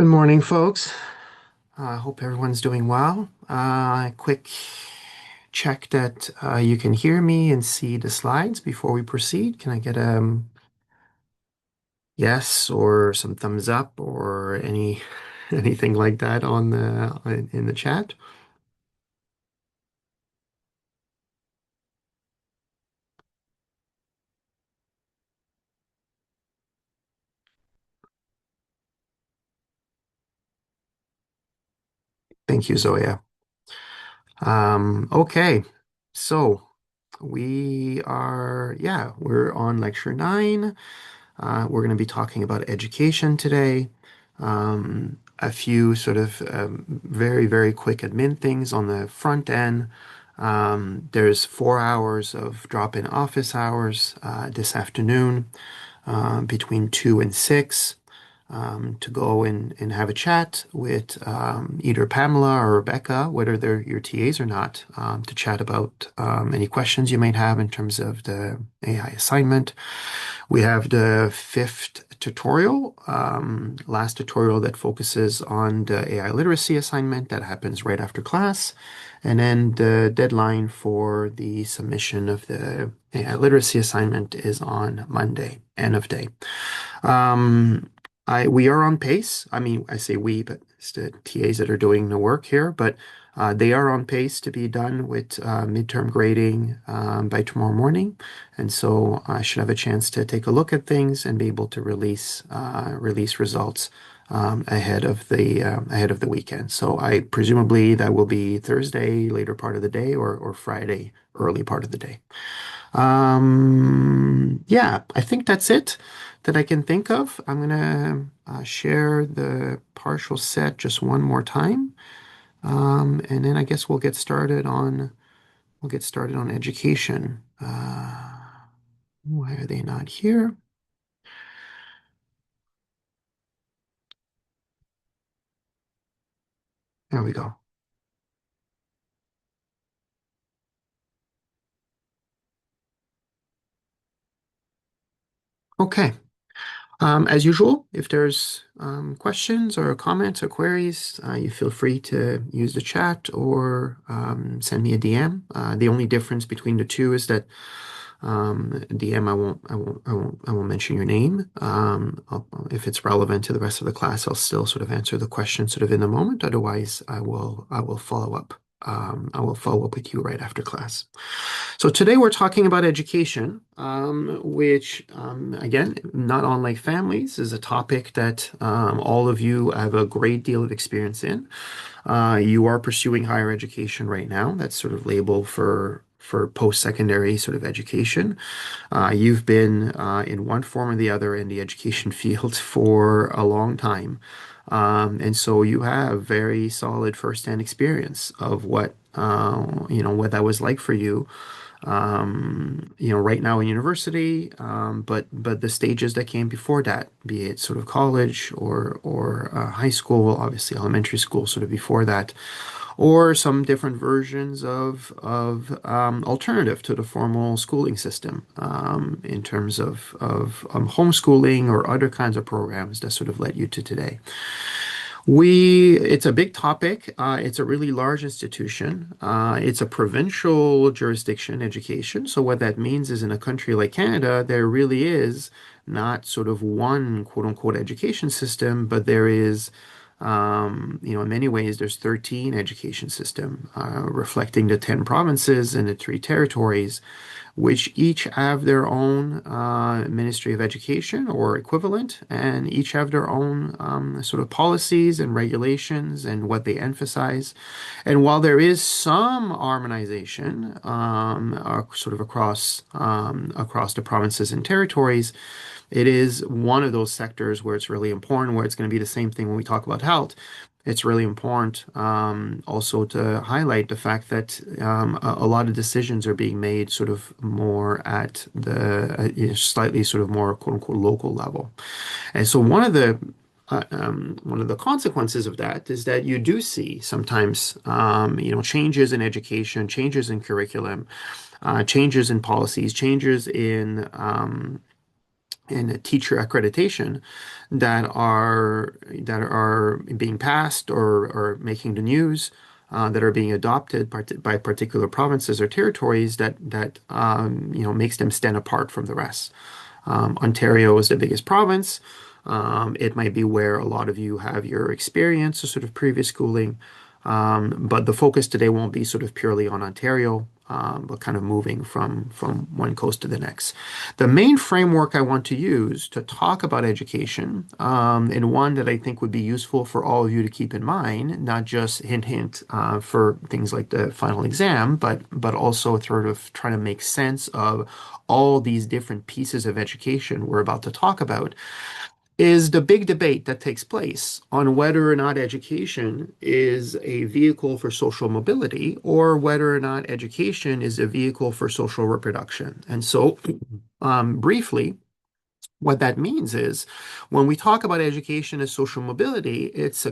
Good morning, folks. I hope everyone's doing well. Quick check that you can hear me and see the slides before we proceed. Can I get a yes or some thumbs up or anything like that on in the chat? Thank you, Zoya. Okay, so we're on lecture 9. We're going to be talking about education today. A few sort of very, very quick admin things on the front end. There's 4 hours of drop-in office hours this afternoon between 2 and 6 to go and have a chat with either Pamela or Rebecca, whether they're your TAs or not, to chat about any questions you might have in terms of the AI assignment. We have the fifth tutorial, last tutorial that focuses on the AI literacy assignment that happens right after class. And then the deadline for the submission of the AI literacy assignment is on Monday, end of day. Um, we are on pace. I mean, I say we, but it's the TAs that are doing the work here, but they are on pace to be done with midterm grading by tomorrow morning. And so I should have a chance to take a look at things and be able to release results ahead of the weekend. So I presumably that will be Thursday, later part of the day, or Friday, early part of the day. Yeah, I think that's it that I can think of. I'm gonna share the partial set just one more time, and then I guess we'll get started on education. Why are they not here? There we go. Okay. As usual, if there's questions or comments or queries, you feel free to use the chat or send me a DM. The only difference between the two is that DM, I won't mention your name. If it's relevant to the rest of the class, I'll still sort of answer the question sort of in the moment. Otherwise, I will follow up. I will follow up with you right after class. So today we're talking about education, which, again, not unlike families, is a topic that all of you have a great deal of experience in. You are pursuing higher education right now. That's sort of labeled for post-secondary sort of education. You've been in one form or the other in the education field for a long time. And so you have very solid firsthand experience of what that was like for you, right now in university, but the stages that came before that, be it sort of college or high school, obviously elementary school, sort of before that, or some different versions of alternative to the formal schooling system, in terms of homeschooling or other kinds of programs that sort of led you to today. It's a big topic. It's a really large institution. It's a provincial jurisdiction education. So what that means is in a country like Canada, there really is not sort of one quote unquote education system, but there is, in many ways, there's 13 education system, reflecting the 10 provinces and the 3 territories, which each have their own Ministry of Education or equivalent, and each have their own sort of policies and regulations and what they emphasize. And while there is some harmonization sort of across the provinces and territories, it is one of those sectors where it's really important, where it's going to be the same thing when we talk about health. It's really important also to highlight the fact that a lot of decisions are being made sort of more at the slightly sort of more quote unquote local level. And so one of the consequences of that is that you do see sometimes changes in education, changes in curriculum, changes in policies, changes in and teacher accreditation that are being passed or making the news, that are being adopted by particular provinces or territories that makes them stand apart from the rest. Ontario is the biggest province. It might be where a lot of you have your experience or sort of previous schooling. But the focus today won't be sort of purely on Ontario, but kind of moving from one coast to the next. The main framework I want to use to talk about education, and one that I think would be useful for all of you to keep in mind, not just hint hint for things like the final exam, but also sort of trying to make sense of all these different pieces of education we're about to talk about, is the big debate that takes place on whether or not education is a vehicle for social mobility or whether or not education is a vehicle for social reproduction. And so, briefly, what that means is when we talk about education as social mobility, it's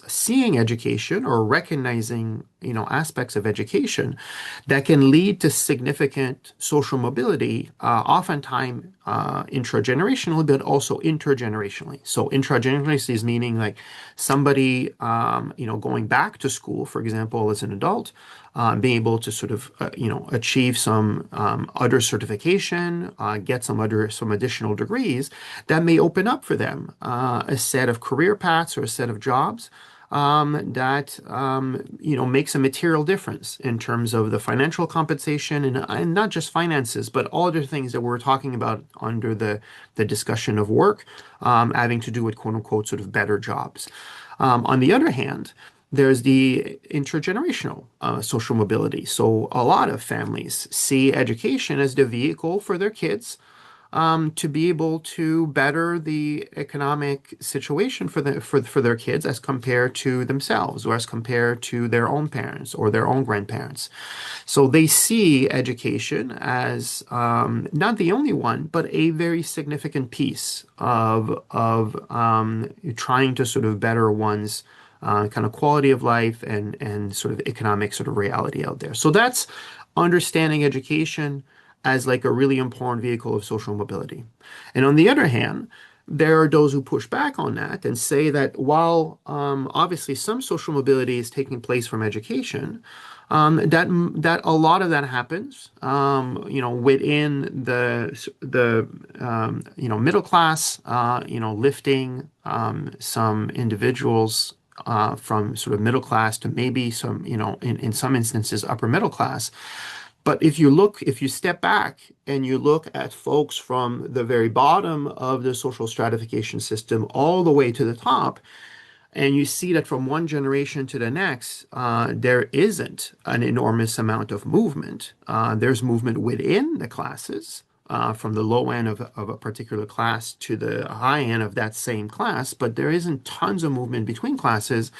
seeing education or recognizing, aspects of education that can lead to significant social mobility, oftentimes intragenerationally, but also intergenerationally. So intragenerationally is meaning like somebody, going back to school, for example, as an adult, being able to sort of, achieve some other certification, get some additional degrees that may open up for them a set of career paths or a set of jobs that makes a material difference in terms of the financial compensation and not just finances, but all other things that we're talking about under the discussion of work, having to do with quote unquote sort of better jobs. On the other hand, there's the intergenerational social mobility. So a lot of families see education as the vehicle for their kids to be able to better the economic situation for their kids as compared to themselves or as compared to their own parents or their own grandparents. So they see education as not the only one, but a very significant piece of trying to sort of better one's kind of quality of life and sort of economic sort of reality out there. So that's understanding education as like a really important vehicle of social mobility. And on the other hand, there are those who push back on that and say that while obviously some social mobility is taking place from education, that a lot of that happens, within the middle class, lifting some individuals from sort of middle class to maybe some, in some instances, upper middle class. But if you step back and you look at folks from the very bottom of the social stratification system all the way to the top, and you see that from one generation to the next, there isn't an enormous amount of movement. There's movement within the classes, from the low end of a particular class to the high end of that same class, but there isn't tons of movement between classes.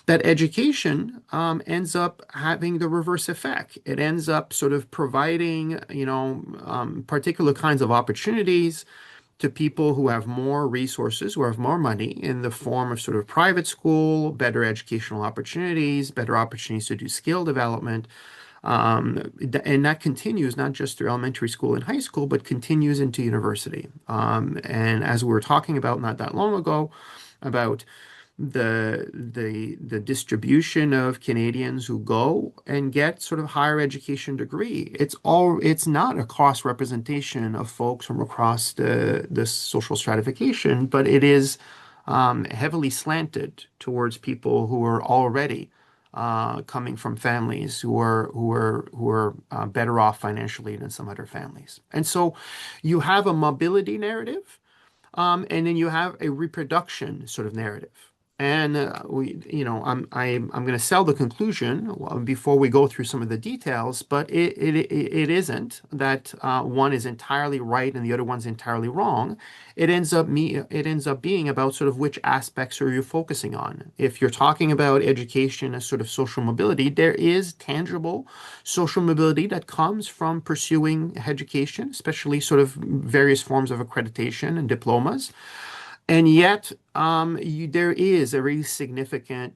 That education ends up having the reverse effect. It ends up sort of providing, particular kinds of opportunities to people who have more resources, who have more money in the form of sort of private school, better educational opportunities, better opportunities to do skill development. And that continues not just through elementary school and high school, but continues into university. And as we were talking about not that long ago, about the distribution of Canadians who go and get sort of higher education degree. It's not a cross representation of folks from across the social stratification, but it is heavily slanted towards people who are already coming from families who are better off financially than some other families. And so you have a mobility narrative, and then you have a reproduction sort of narrative. And I'm going to sell the conclusion before we go through some of the details, but it isn't that one is entirely right and the other one's entirely wrong. It ends up being about sort of which aspects are you focusing on. If you're talking about education as sort of social mobility, there is tangible social mobility that comes from pursuing education, especially sort of various forms of accreditation and diplomas. And yet, there is a really significant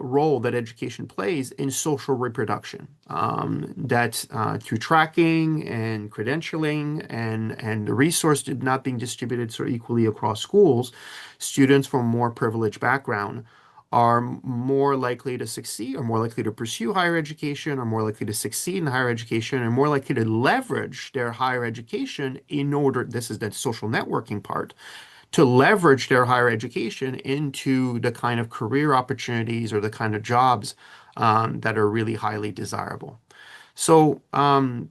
role that education plays in social reproduction. That through tracking and credentialing and the resource did not being distributed so equally across schools, students from more privileged background are more likely to succeed, or more likely to pursue higher education, or more likely to succeed in higher education, and more likely to leverage their higher education in order, this is the social networking part, to leverage their higher education into the kind of career opportunities or the kind of jobs that are really highly desirable. So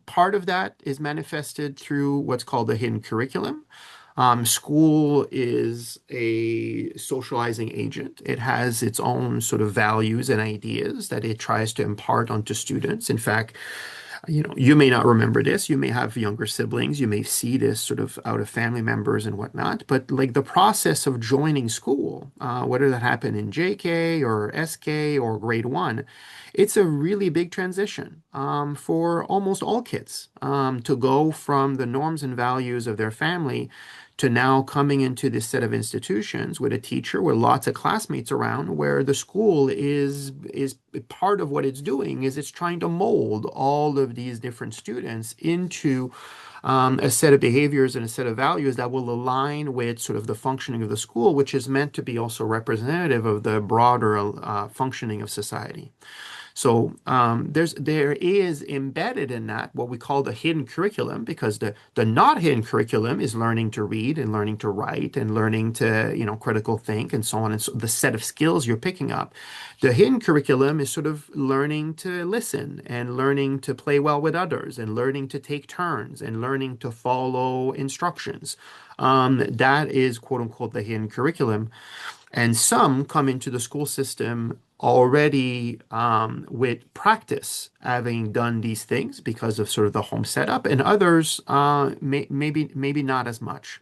part of that is manifested through what's called the hidden curriculum. School is a socializing agent. It has its own sort of values and ideas that it tries to impart onto students. In fact, you may not remember this. You may have younger siblings. You may see this sort of out of family members and whatnot. But like the process of joining school, whether that happened in JK or SK or grade one, it's a really big transition for almost all kids to go from the norms and values of their family to now coming into this set of institutions with a teacher with lots of classmates around, where the school is part of what it's doing is it's trying to mold all of these different students into a set of behaviors and a set of values that will align with sort of the functioning of the school, which is meant to be also representative of the broader functioning of society. So there is embedded in that what we call the hidden curriculum, because the not hidden curriculum is learning to read and learning to write and learning to critical think and so on, and so the set of skills you're picking up. The hidden curriculum is sort of learning to listen and learning to play well with others and learning to take turns and learning to follow instructions. That is quote unquote the hidden curriculum. And some come into the school system already with practice, having done these things because of sort of the home setup, and others maybe not as much.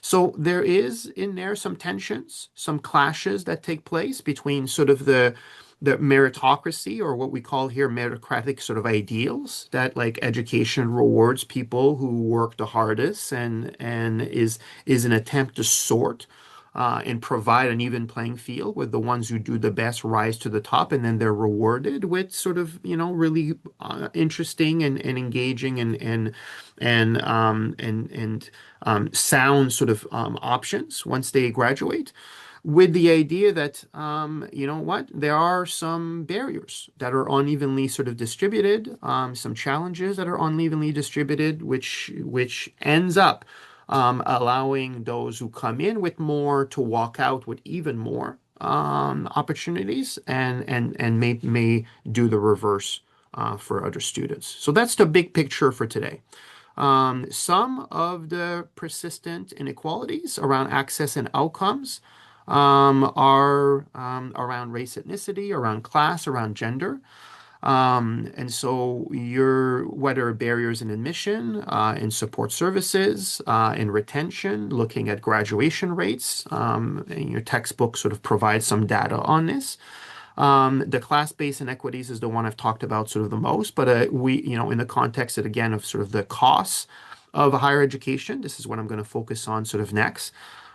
So there is in there some tensions, some clashes that take place between sort of the meritocracy, or what we call here meritocratic sort of ideals, that like education rewards people who work the hardest and is an attempt to sort and provide an even playing field with the ones who do the best rise to the top, and then they're rewarded with sort of really interesting and engaging and sound sort of options once they graduate, with the idea that there are some barriers that are unevenly sort of distributed, some challenges that are unevenly distributed, which ends up allowing those who come in with more to walk out with even more opportunities, and may do the reverse for other students. So that's the big picture for today. Some of the persistent inequalities around access and outcomes are around race, ethnicity, around class, around gender. And so whether barriers in admission, in support services, in retention, looking at graduation rates, and your textbook sort of provides some data on this. The class-based inequities is the one I've talked about sort of the most, but in the context of, again, of sort of the costs of higher education, this is what I'm going to focus on sort of next.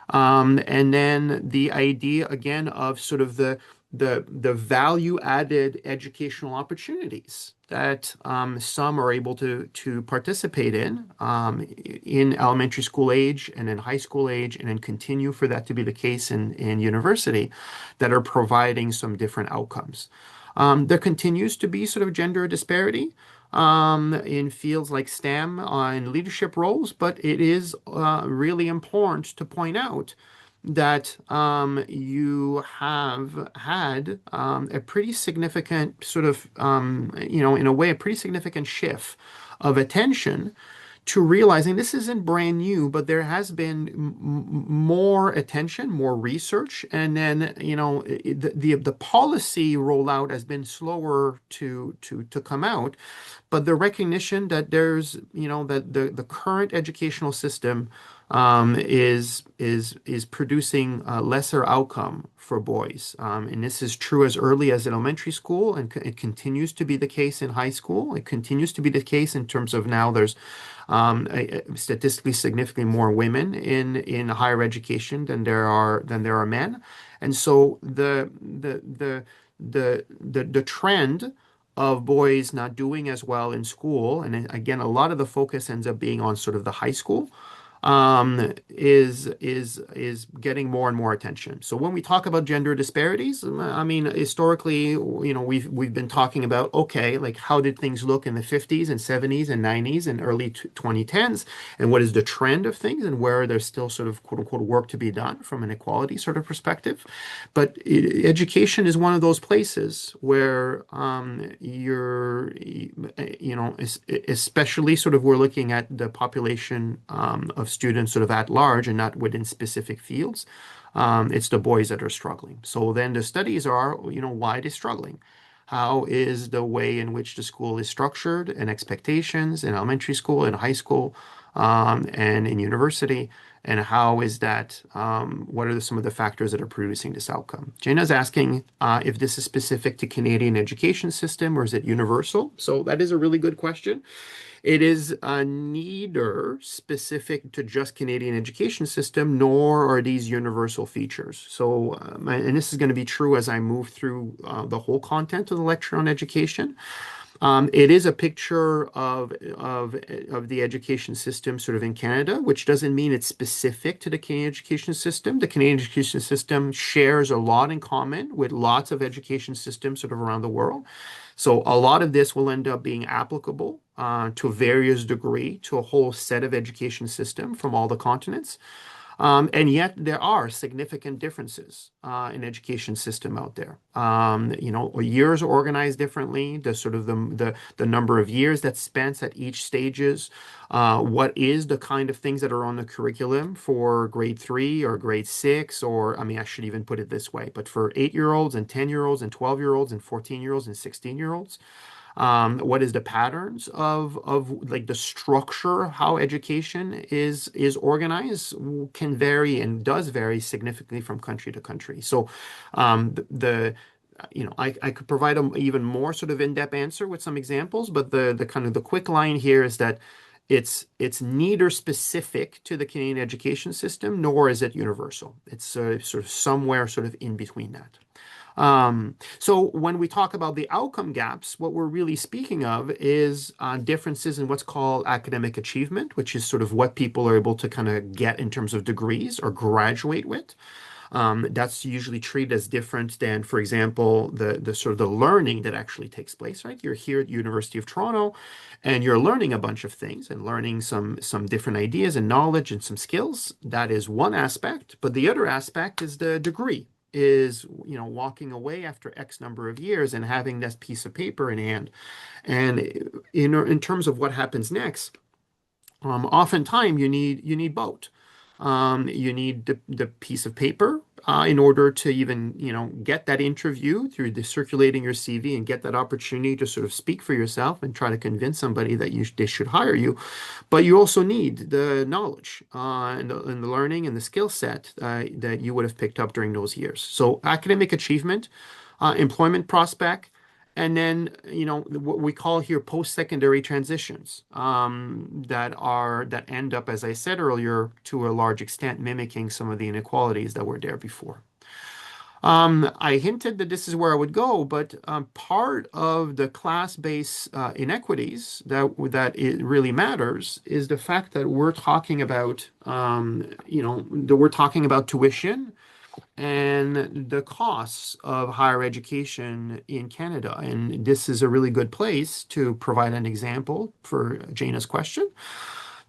And then the idea again of sort of the value-added educational opportunities that some are able to participate in elementary school age and in high school age, and then continue for that to be the case in university, that are providing some different outcomes. There continues to be sort of gender disparity in fields like STEM in leadership roles, but it is really important to point out that you have had a pretty significant sort of, in a way, a pretty significant shift of attention to realizing this isn't brand new, but there has been more attention, more research, and then the policy rollout has been slower to come out, but the recognition that there's that the current educational system is producing a lesser outcome for boys, and this is true as early as elementary school, and it continues to be the case in high school. It continues to be the case in terms of now there's statistically significantly more women in higher education than there are men, and so the trend of boys not doing as well in school, and again, a lot of the focus ends up being on sort of the high school, is getting more and more attention. So when we talk about gender disparities, I mean, historically, we've been talking about, okay, like how did things look in the 50s and 70s and 90s and early 2010s, and what is the trend of things, and where there's still sort of quote unquote work to be done from an equality sort of perspective. But education is one of those places where especially sort of we're looking at the population of students sort of at large and not within specific fields. It's the boys that are struggling. So then the studies are, why they're struggling. How is the way in which the school is structured and expectations in elementary school and high school and in university? And how is that? What are some of the factors that are producing this outcome? Jana's asking if this is specific to Canadian education system or is it universal? So that is a really good question. It is neither specific to just Canadian education system, nor are these universal features. So, and this is going to be true as I move through the whole content of the lecture on education. It is a picture of the education system sort of in Canada, which doesn't mean it's specific to the Canadian education system. The Canadian education system shares a lot in common with lots of education systems sort of around the world. So a lot of this will end up being applicable to various degree to a whole set of education system from all the continents. And yet there are significant differences in education system out there. Years are organized differently. The sort of the number of years that's spent at each stages. What is the kind of things that are on the curriculum for grade 3 or grade 6, or I mean, I should even put it this way, but for 8-year-olds and 10-year-olds and 12-year-olds and 14-year-olds and 16-year-olds. What is the patterns of like the structure, how education is organized can vary and does vary significantly from country to country. So I could provide an even more sort of in-depth answer with some examples, but the kind of the quick line here is that it's neither specific to the Canadian education system nor is it universal. It's sort of somewhere sort of in between that. So when we talk about the outcome gaps, what we're really speaking of is differences in what's called academic achievement, which is sort of what people are able to kind of get in terms of degrees or graduate with. That's usually treated as different than, for example, the sort of the learning that actually takes place, right? You're here at University of Toronto and you're learning a bunch of things and learning some different ideas and knowledge and some skills. That is one aspect, but the other aspect is the degree is, walking away after X number of years and having this piece of paper in hand. And in terms of what happens next, oftentimes you need both. You need the piece of paper in order to even, get that interview through the circulating your CV and get that opportunity to sort of speak for yourself and try to convince somebody that they should hire you. But you also need the knowledge and the learning and the skill set that you would have picked up during those years. So academic achievement, employment prospect, and then, what we call here post-secondary transitions that end up, as I said earlier, to a large extent mimicking some of the inequalities that were there before. I hinted that this is where I would go, but part of the class-based inequities that it really matters is the fact that we're talking about, that we're talking about tuition and the costs of higher education in Canada. And this is a really good place to provide an example for Jana's question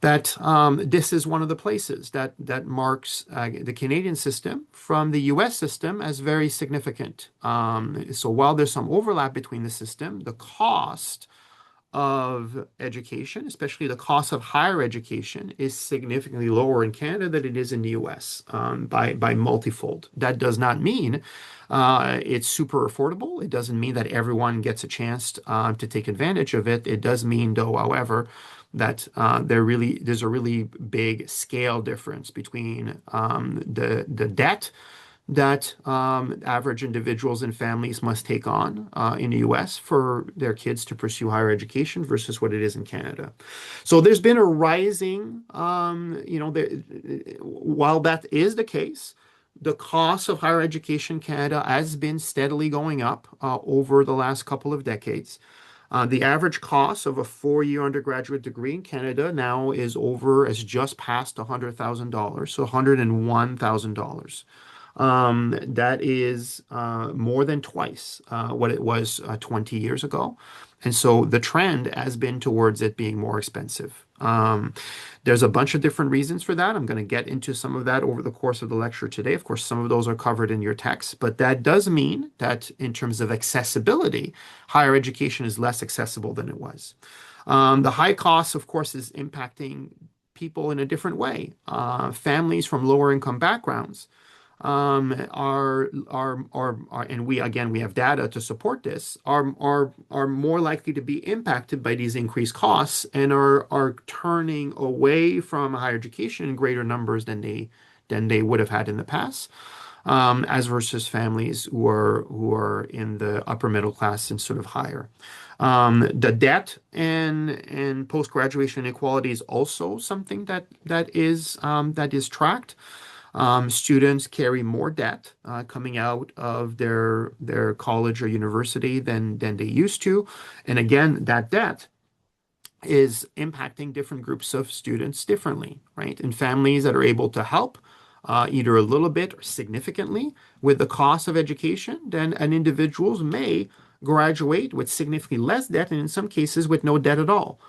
that this is one of the places that marks the Canadian system from the US system as very significant. So while there's some overlap between the system, the cost of education, especially the cost of higher education, is significantly lower in Canada than it is in the US by multifold. That does not mean it's super affordable. It doesn't mean that everyone gets a chance to take advantage of it. It does mean, though, however, that there's a really big scale difference between the debt that average individuals and families must take on in the US for their kids to pursue higher education versus what it is in Canada. So there's been a rising, while that is the case, the cost of higher education in Canada has been steadily going up over the last couple of decades. The average cost of a four-year undergraduate degree in Canada now is just past $100,000, so $101,000. That is more than twice what it was 20 years ago. And so the trend has been towards it being more expensive. There's a bunch of different reasons for that. I'm going to get into some of that over the course of the lecture today. Of course, some of those are covered in your text, but that does mean that in terms of accessibility, higher education is less accessible than it was. The high cost, of course, is impacting people in a different way. Families from lower income backgrounds and we have data to support this, are more likely to be impacted by these increased costs and are turning away from higher education in greater numbers than they would have had in the past, as versus families who are in the upper middle class and sort of higher. The debt and post-graduation inequality is also something that is tracked. Students carry more debt coming out of their college or university than they used to. And again, that debt is impacting different groups of students differently, right? And families that are able to help either a little bit or significantly with the cost of education, then an individuals may graduate with significantly less debt and in some cases with no debt at all.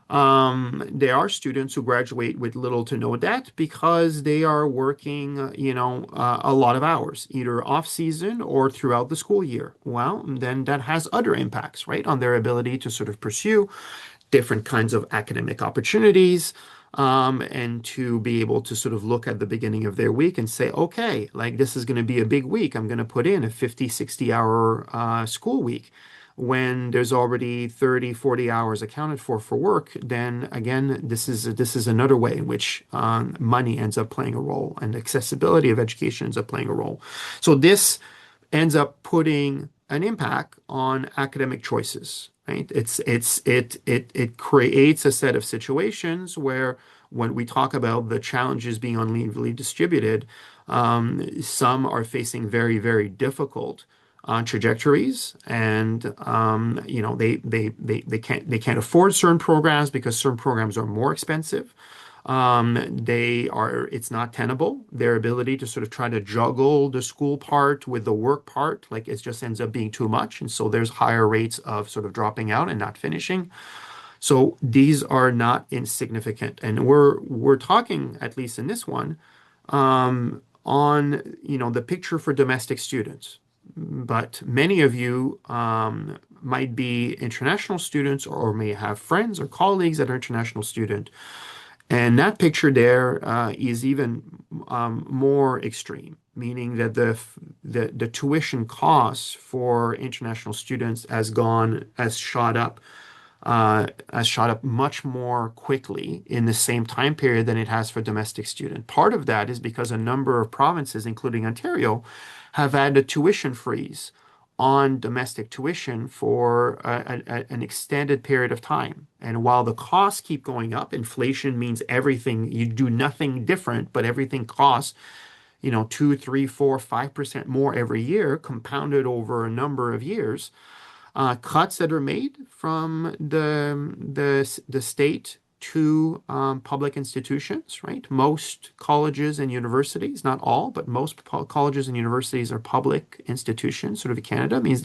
There are students who graduate with little to no debt because they are working, a lot of hours, either off season or throughout the school year. Well, then that has other impacts, right, on their ability to sort of pursue different kinds of academic opportunities, and to be able to sort of look at the beginning of their week and say, okay, like this is going to be a big week. I'm going to put in a 50, 60-hour school week. When there's already 30, 40 hours accounted for work, then again, this is another way in which money ends up playing a role and accessibility of education ends up playing a role. So this ends up putting an impact on academic choices, right? It creates a set of situations where when we talk about the challenges being unevenly distributed, some are facing very, very difficult trajectories, and they can't afford certain programs because certain programs are more expensive. It's not tenable. Their ability to sort of try to juggle the school part with the work part, like it just ends up being too much. And so there's higher rates of sort of dropping out and not finishing. So these are not insignificant. And we're talking, at least in this one, on the picture for domestic students. But many of you might be international students or may have friends or colleagues that are international students. And that picture there is even more extreme, meaning that the tuition costs for international students has shot up much more quickly in the same time period than it has for domestic student. Part of that is because a number of provinces, including Ontario, have had a tuition freeze on domestic tuition for an extended period of time. And while the costs keep going up, inflation means everything, you do nothing different, but everything costs, 2, 3, 4, 5% more every year, compounded over a number of years. Cuts that are made from the state to public institutions, right? Most colleges and universities, not all, but most colleges and universities are public institutions. Sort of Canada means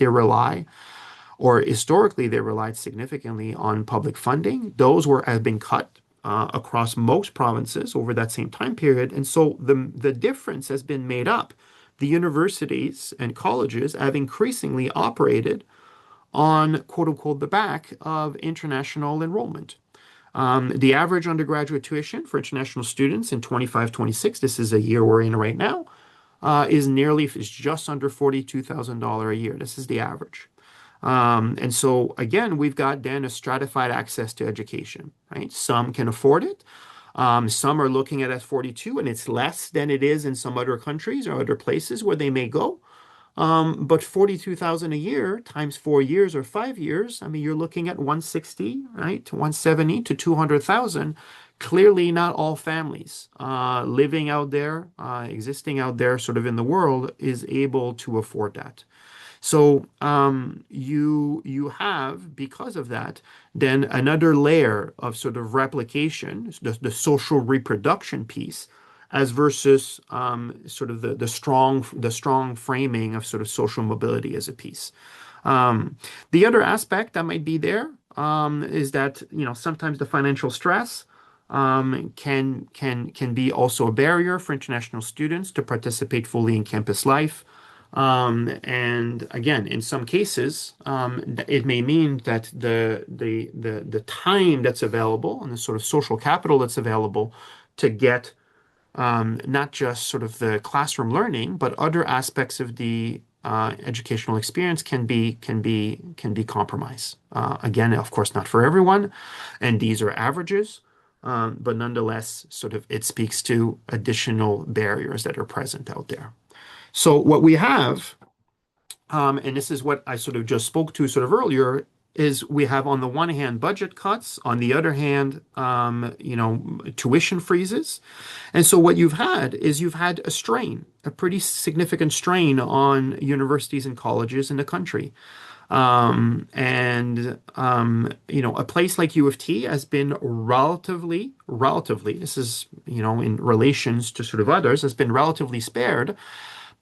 historically they relied significantly on public funding. Those have been cut across most provinces over that same time period, and so the difference has been made up. The universities and colleges have increasingly operated on quote unquote the back of international enrollment. The average undergraduate tuition for international students in 25-26, this is a year we're in right now, is just under $42,000 a year. This is the average. And so again, we've got then a stratified access to education, right? Some can afford it. Some are looking at 42 and it's less than it is in some other countries or other places where they may go. But 42,000 a year times 4 years or 5 years, I mean, you're looking at 160, right? 170 to 200,000 clearly not all families living out there, existing out there sort of in the world is able to afford that. So you have, because of that, then another layer of sort of replication, the social reproduction piece, as versus sort of the strong framing of sort of social mobility as a piece. Um, the other aspect that might be there is that sometimes the financial stress can be also a barrier for international students to participate fully in campus life. And again, in some cases, it may mean that the time that's available and the sort of social capital that's available to get not just sort of the classroom learning, but other aspects of the educational experience can be compromised. Again, of course, not for everyone, and these are averages, but nonetheless, sort of it speaks to additional barriers that are present out there. So what we have, and this is what I sort of just spoke to sort of earlier, is we have on the one hand budget cuts, on the other hand, tuition freezes. And so what you've had a strain, a pretty significant strain on universities and colleges in the country. A place like U of T has been relatively, this is, in relations to sort of others, has been relatively spared,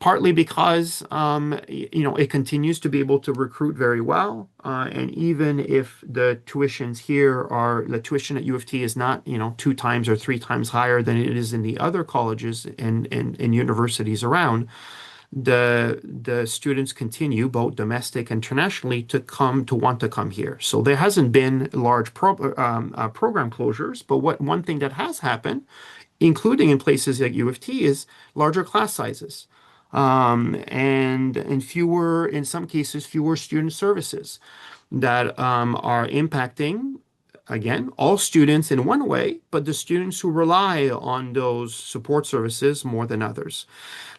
partly because it continues to be able to recruit very well. And even if the tuition at U of T is not, two times or three times higher than it is in the other colleges and universities around, the students continue, both domestic and internationally, to want to come here. So there hasn't been large program closures, but one thing that has happened, including in places like U of T, is larger class sizes. And fewer, in some cases, fewer student services that are impacting, again, all students in one way, but the students who rely on those support services more than others.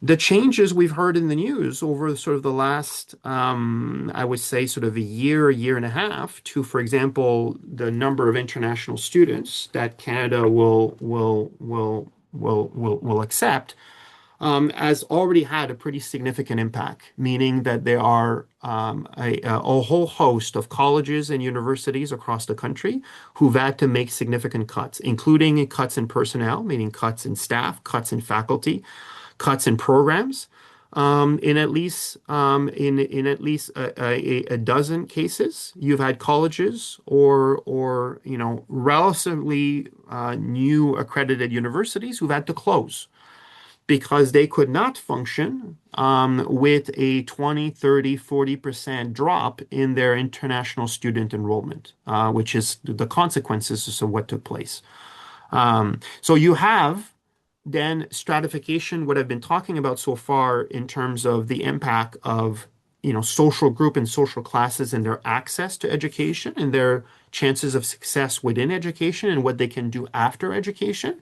The changes we've heard in the news over sort of the last, I would say, sort of a year and a half, to, for example, the number of international students that Canada will accept, has already had a pretty significant impact, meaning that there are a whole host of colleges and universities across the country who've had to make significant cuts, including cuts in personnel, meaning cuts in staff, cuts in faculty, cuts in programs. In at least a dozen cases, you've had colleges or relatively new accredited universities who've had to close because they could not function with a 20, 30, 40% drop in their international student enrollment, which is the consequences of what took place. So you have then stratification, what I've been talking about so far in terms of the impact of social group and social classes and their access to education and their chances of success within education and what they can do after education.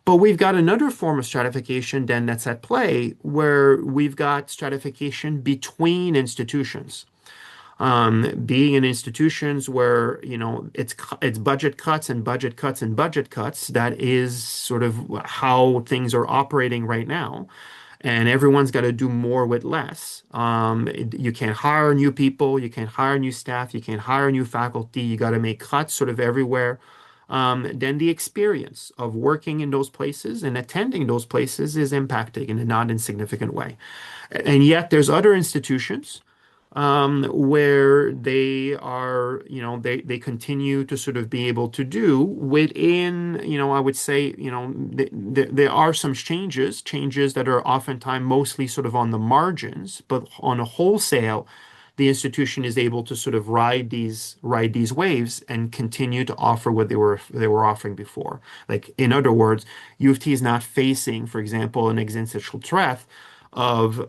But we've got another form of stratification then that's at play where we've got stratification between institutions. Being in institutions where, it's budget cuts and budget cuts and budget cuts, that is sort of how things are operating right now. And everyone's got to do more with less. You can't hire new people, you can't hire new staff, you can't hire new faculty, you got to make cuts sort of everywhere. Then the experience of working in those places and attending those places is impacted in a not insignificant way. And yet there's other institutions where they are, they continue to sort of be able to do within, I would say, there are some changes that are oftentimes mostly sort of on the margins, but on a wholesale, the institution is able to sort of ride these waves and continue to offer what they were offering before. Like, in other words, U of T is not facing, for example, an existential threat of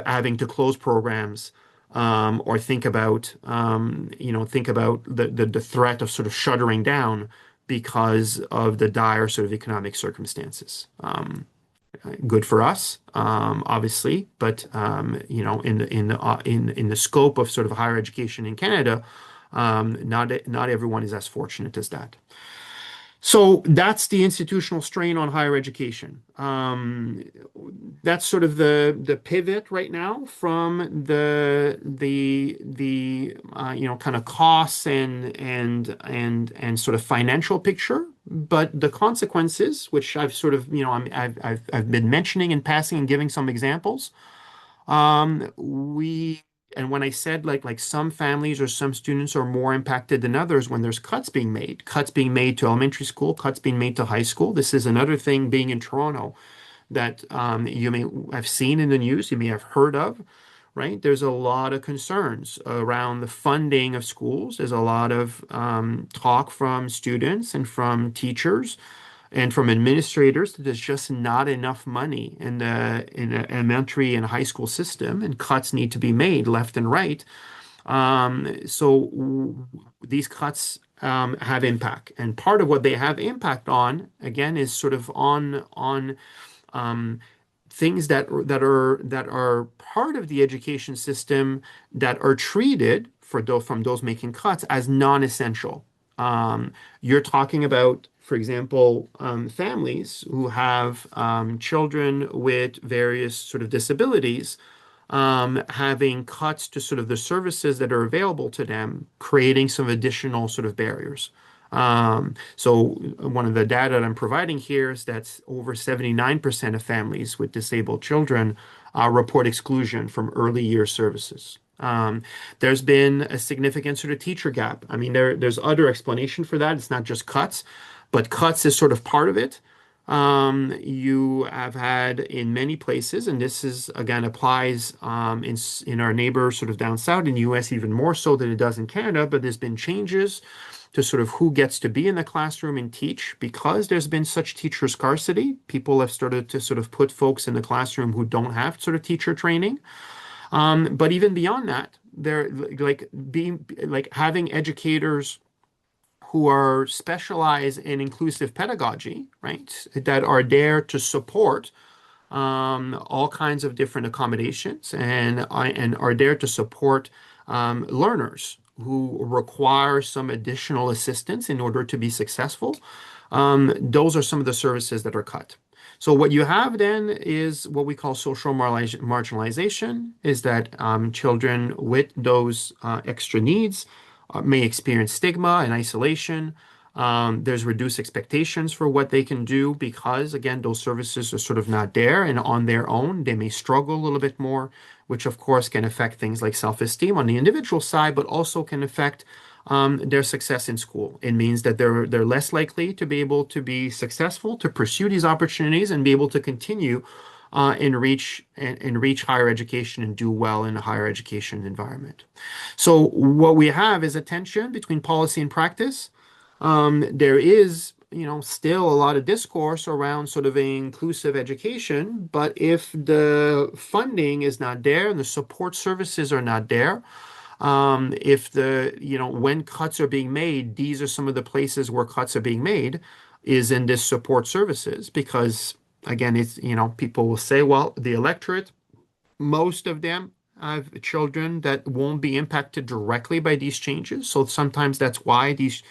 having to close programs, or think about the threat of sort of shuttering down because of the dire sort of economic circumstances. Good for us, obviously, but in the scope of sort of higher education in Canada, not everyone is as fortunate as that. So that's the institutional strain on higher education. That's sort of the pivot right now from the kind of costs and sort of financial picture. But the consequences, which I've sort of I've been mentioning in passing and giving some examples. We and when I said like some families or some students are more impacted than others when there's cuts being made to elementary school, cuts being made to high school. This is another thing being in Toronto that you may have seen in the news, you may have heard of, right? There's a lot of concerns around the funding of schools. There's a lot of talk from students and from teachers and from administrators that there's just not enough money in the elementary and high school system, and cuts need to be made left and right. These cuts have impact, and part of what they have impact on, again, is sort of on um, things that are part of the education system that are treated from those making cuts as non-essential. You're talking about, for example, families who have children with various sort of disabilities, having cuts to sort of the services that are available to them, creating some additional sort of barriers. So one of the data that I'm providing here is that over 79% of families with disabled children report exclusion from early year services. There's been a significant sort of teacher gap. I mean, there's other explanation for that. It's not just cuts, but cuts is sort of part of it. You have had in many places, and this is again applies in our neighbor sort of down south in the US even more so than it does in Canada, but there's been changes to sort of who gets to be in the classroom and teach because there's been such teacher scarcity. People have started to sort of put folks in the classroom who don't have sort of teacher training. But even beyond that, they're like being like having educators who are specialized in inclusive pedagogy, right, that are there to support all kinds of different accommodations and are there to support learners who require some additional assistance in order to be successful. Those are some of the services that are cut. So what you have then is what we call social marginalization, is that children with those extra needs may experience stigma and isolation. There's reduced expectations for what they can do because, again, those services are sort of not there, and on their own, they may struggle a little bit more, which of course can affect things like self-esteem on the individual side, but also can affect their success in school. It means that they're less likely to be able to be successful, to pursue these opportunities, and be able to continue and reach higher education and do well in a higher education environment. So what we have is a tension between policy and practice. There is, still a lot of discourse around sort of an inclusive education, but if the funding is not there and the support services are not there, if when cuts are being made, these are some of the places where cuts are being made, is in this support services, because again, it's, people will say, well, the electorate, most of them have children that won't be impacted directly by these changes. So sometimes that's why these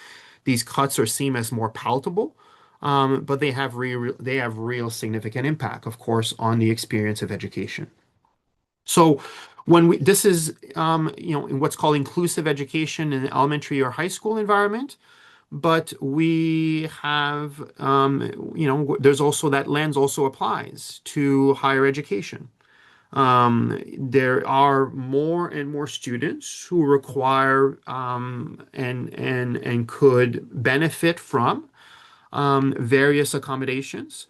cuts are seen as more palatable. But they have real significant impact, of course, on the experience of education. So this is in what's called inclusive education in an elementary or high school environment, but we have there's also that lens also applies to higher education. There are more and more students who require and could benefit from various accommodations.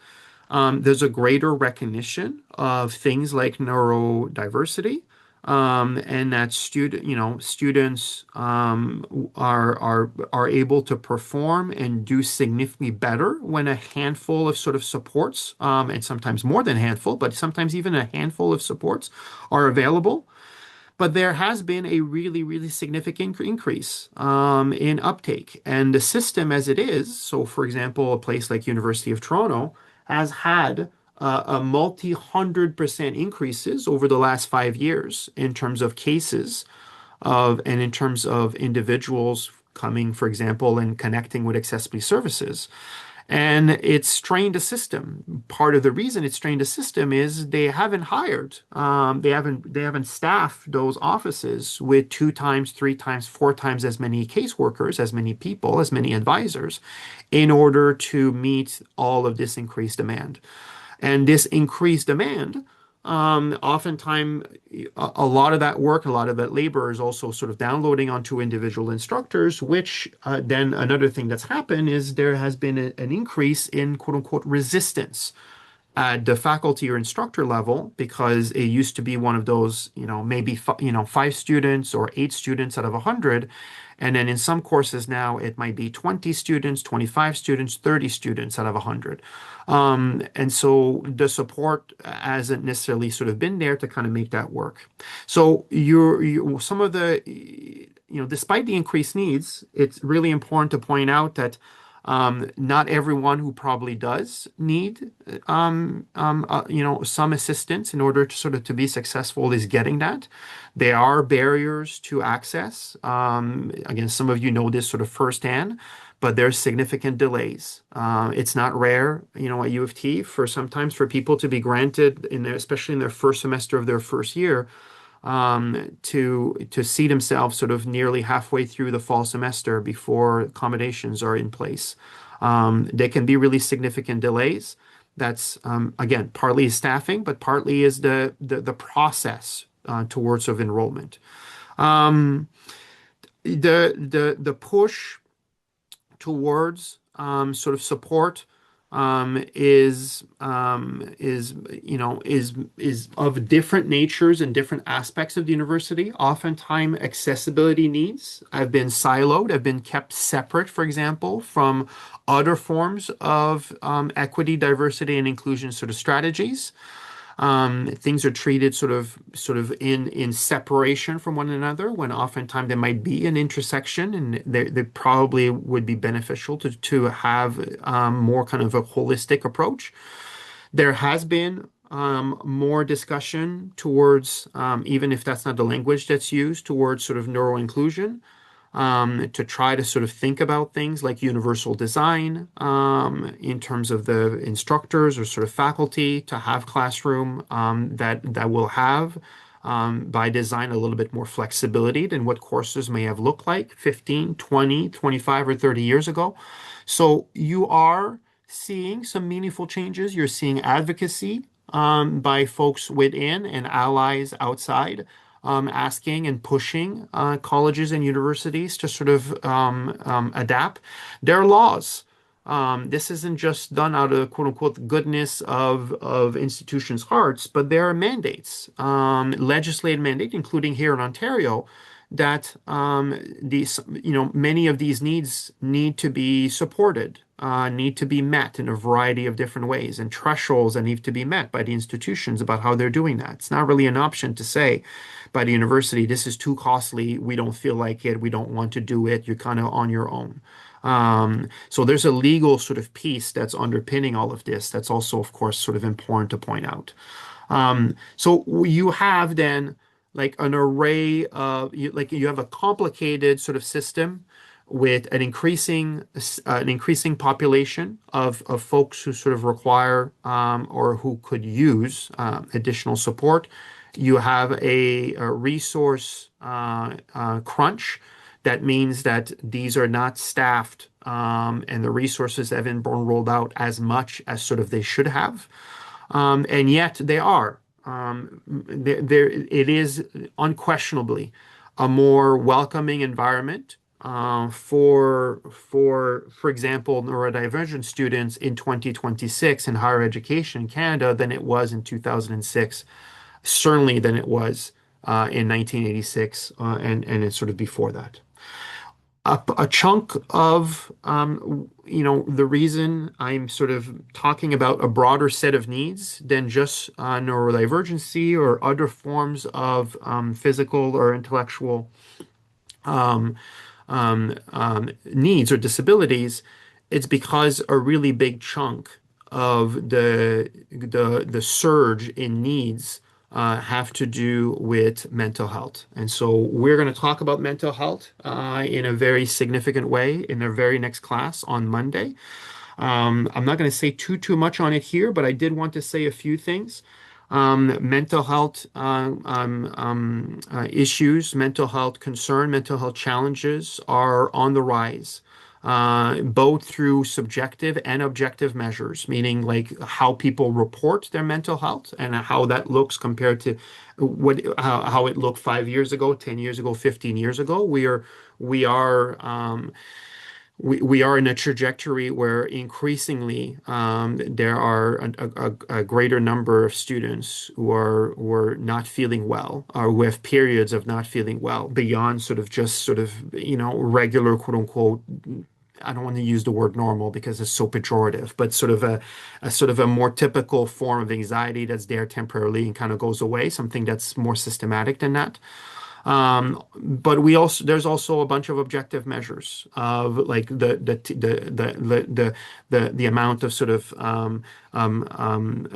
There's a greater recognition of things like neurodiversity, and that students are able to perform and do significantly better when a handful of sort of supports, and sometimes more than a handful, but sometimes even a handful of supports are available. But there has been a really, really significant increase in uptake. And the system as it is, so for example, a place like University of Toronto has had a multi-100% increases over the last 5 years in terms of cases and in terms of individuals coming, for example, and connecting with accessibility services. And it's strained a system. Part of the reason it's strained a system is they haven't hired, they haven't staffed those offices with two times, three times, four times as many caseworkers, as many people, as many advisors, in order to meet all of this increased demand. And this increased demand, oftentimes, a lot of that work, a lot of that labor is also sort of downloading onto individual instructors, which then another thing that's happened is there has been an increase in quote unquote resistance at the faculty or instructor level because it used to be one of those, maybe five students or eight students out of 100. And then in some courses now, it might be 20 students, 25 students, 30 students out of 100. And so the support hasn't necessarily sort of been there to kind of make that work. So some of the, despite the increased needs, it's really important to point out that not everyone who probably does need, some assistance in order to sort of to be successful is getting that. There are barriers to access. Again, some of you know this sort of firsthand, but there's significant delays. It's not rare, at U of T for sometimes for people to be granted especially in their first semester of their first year, to see themselves sort of nearly halfway through the fall semester before accommodations are in place. There can be really significant delays. That's again partly is staffing, but partly is the process towards of enrollment. The push towards sort of support is of different natures and different aspects of the university. Oftentimes, accessibility needs have been siloed, have been kept separate, for example, from other forms of equity, diversity, and inclusion sort of strategies. Things are treated sort of in separation from one another when oftentimes there might be an intersection and they probably would be beneficial to have more kind of a holistic approach. There has been more discussion towards, even if that's not the language that's used, towards sort of neuro inclusion, to try to sort of think about things like universal design in terms of the instructors or sort of faculty to have classroom that will have by design a little bit more flexibility than what courses may have looked like 15, 20, 25, or 30 years ago. So you are seeing some meaningful changes. You're seeing advocacy by folks within and allies outside asking and pushing colleges and universities to sort of adapt. There are laws. This isn't just done out of quote unquote goodness of institutions' hearts, but there are mandates, legislative mandate, including here in Ontario, that many of these needs need to be supported, need to be met in a variety of different ways, and thresholds that need to be met by the institutions about how they're doing that. It's not really an option to say by the university, this is too costly, we don't feel like it, we don't want to do it, you're kind of on your own. So there's a legal sort of piece that's underpinning all of this that's also, of course, sort of important to point out. So you have then like an array of you have a complicated sort of system with an increasing population of folks who sort of require or who could use additional support. You have a resource crunch. That means that these are not staffed and the resources haven't been rolled out as much as sort of they should have. And yet they are. It is unquestionably a more welcoming environment for example, neurodivergent students in 2026 in higher education in Canada than it was in 2006, certainly than it was in 1986 and sort of before that. A chunk of the reason I'm sort of talking about a broader set of needs than just neurodivergency or other forms of physical or intellectual needs or disabilities, it's because a really big chunk of the surge in needs have to do with mental health. And so we're going to talk about mental health in a very significant way in our very next class on Monday. I'm not going to say too much on it here, but I did want to say a few things. Mental health issues, mental health concern, mental health challenges are on the rise, both through subjective and objective measures, meaning like how people report their mental health and how that looks compared to how it looked 5 years ago, 10 years ago, 15 years ago. We are we are in a trajectory where increasingly there are a greater number of students who are not feeling well or who have periods of not feeling well beyond sort of regular quote unquote. I don't want to use the word normal because it's so pejorative, but a sort of a more typical form of anxiety that's there temporarily and kind of goes away, something that's more systematic than that. But there's also a bunch of objective measures of like the amount of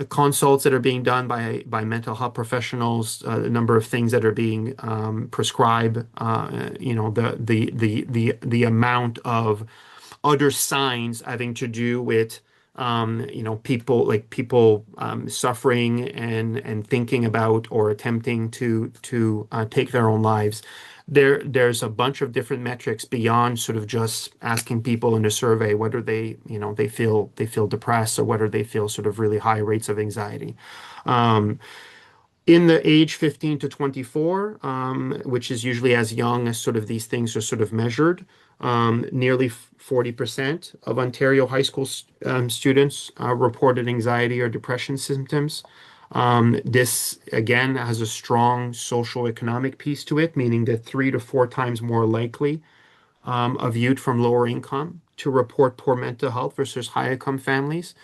consults that are being done by mental health professionals, the number of things that are being prescribed, the amount of other signs having to do with people suffering and thinking about or attempting to take their own lives. There's a bunch of different metrics beyond sort of just asking people in a survey whether they feel depressed or whether they feel sort of really high rates of anxiety. Um, in the age 15 to 24, which is usually as young as sort of these things are sort of measured, nearly 40% of Ontario high school students reported anxiety or depression symptoms. This again has a strong social economic piece to it, meaning that 3 to 4 times more likely of youth from lower income to report poor mental health versus high income families.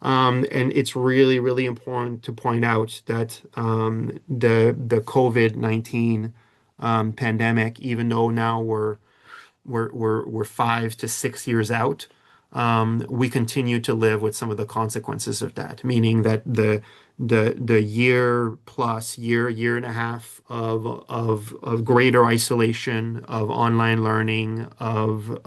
And it's really, really important to point out that the COVID-19 pandemic, even though now we're 5 to 6 years out, we continue to live with some of the consequences of that, meaning that the year plus year and a half of greater isolation, of online learning, of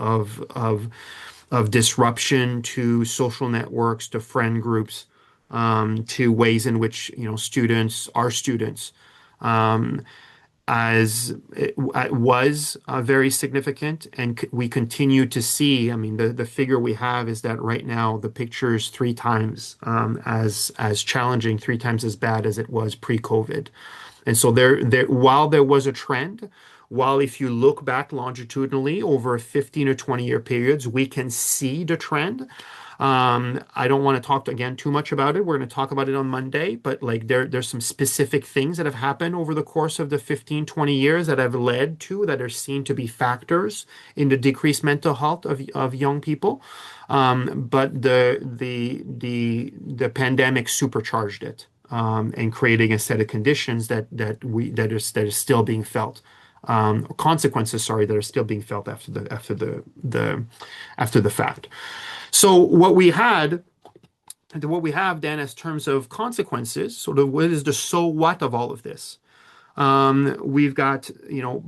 disruption to social networks, to friend groups, to ways in which students are students. Um, as it was very significant, and we continue to see. I mean, the figure we have is that right now the picture is 3 times as challenging, 3 times as bad as it was pre-COVID. And so while there was a trend, while if you look back longitudinally over 15 or 20-year periods, we can see the trend. I don't want to talk again too much about it. We're going to talk about it on Monday, but like there's some specific things that have happened over the course of the 15, 20 years that have led to that are seen to be factors in the decreased mental health of young people. But the pandemic supercharged it, and creating a set of conditions that is still being felt. Consequences, sorry, that are still being felt after the fact. So what we have then as terms of consequences, sort of what is the so what of all of this? We've got,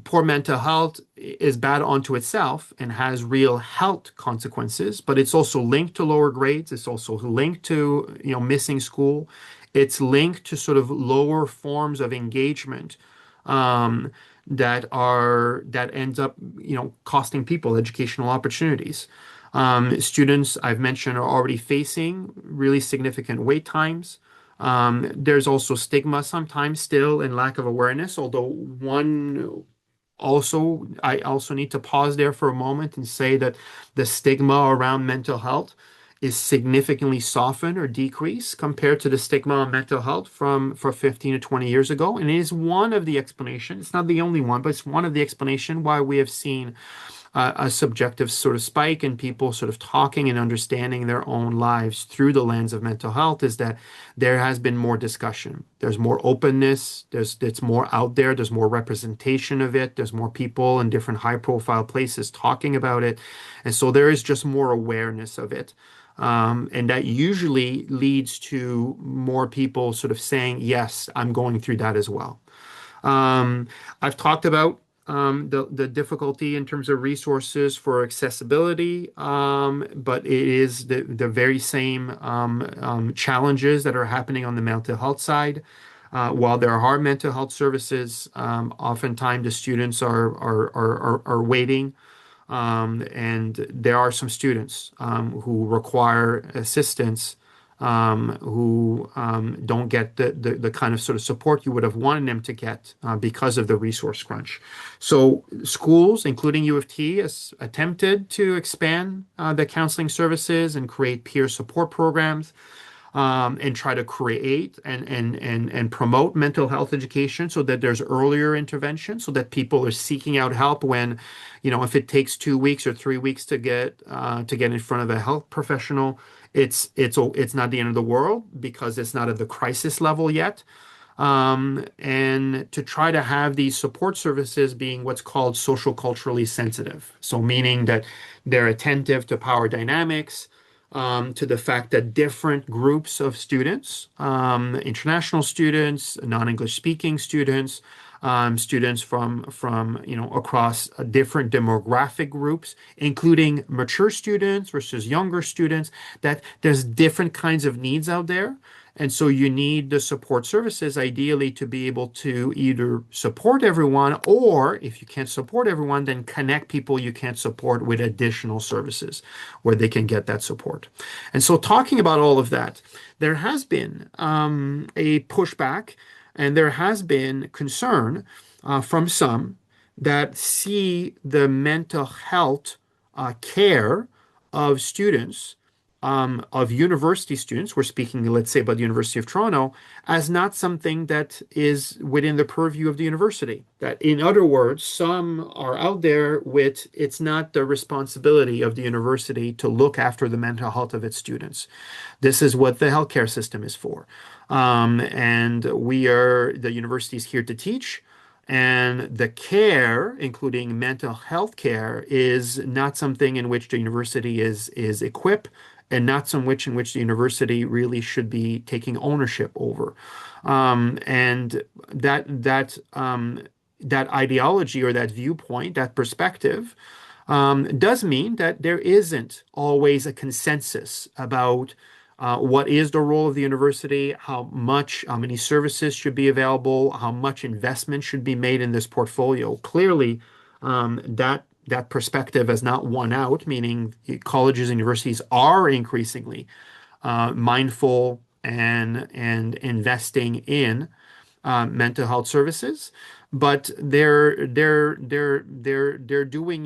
poor mental health is bad onto itself and has real health consequences, but it's also linked to lower grades. It's also linked to, missing school. It's linked to sort of lower forms of engagement, that ends up, costing people educational opportunities. Students I've mentioned are already facing really significant wait times. There's also stigma sometimes still and lack of awareness, although I also need to pause there for a moment and say that the stigma around mental health is significantly softened or decreased compared to the stigma on mental health for 15 to 20 years ago. And it is one of the explanations, it's not the only one, but it's one of the explanation why we have seen a subjective sort of spike in people sort of talking and understanding their own lives through the lens of mental health, is that there has been more discussion. There's more openness. It's more out there. There's more representation of it. There's more people in different high profile places talking about it. And so there is just more awareness of it. And that usually leads to more people sort of saying, yes, I'm going through that as well. Um, I've talked about the difficulty in terms of resources for accessibility, but it is the very same challenges that are happening on the mental health side. While there are mental health services, oftentimes the students are waiting, and there are some students who require assistance, who don't get the kind of sort of support you would have wanted them to get because of the resource crunch. So schools, including U of T, has attempted to expand the counseling services and create peer support programs, and try to create and promote mental health education so that there's earlier intervention, so that people are seeking out help when, if it takes 2 weeks or 3 weeks to get in front of a health professional, it's not the end of the world because it's not at the crisis level yet. And to try to have these support services being what's called social culturally sensitive. So, meaning that they're attentive to power dynamics, to the fact that different groups of students, international students, non-English speaking students, students from across different demographic groups, including mature students versus younger students, that there's different kinds of needs out there. And so you need the support services ideally to be able to either support everyone, or if you can't support everyone, then connect people you can't support with additional services where they can get that support. And so talking about all of that, there has been a pushback, and there has been concern from some that see the mental health care of students, of university students, we're speaking, let's say, about the University of Toronto, as not something that is within the purview of the university. That, in other words, some are out there with it's not the responsibility of the university to look after the mental health of its students. This is what the healthcare system is for. And the university is here to teach. And the care, including mental health care, is not something in which the university is equipped, and not some which in which the university really should be taking ownership over. And that ideology or that viewpoint, that perspective, does mean that there isn't always a consensus about what is the role of the university, how many services should be available, how much investment should be made in this portfolio. Clearly, that perspective has not won out, meaning colleges and universities are increasingly mindful and investing in mental health services, but they're doing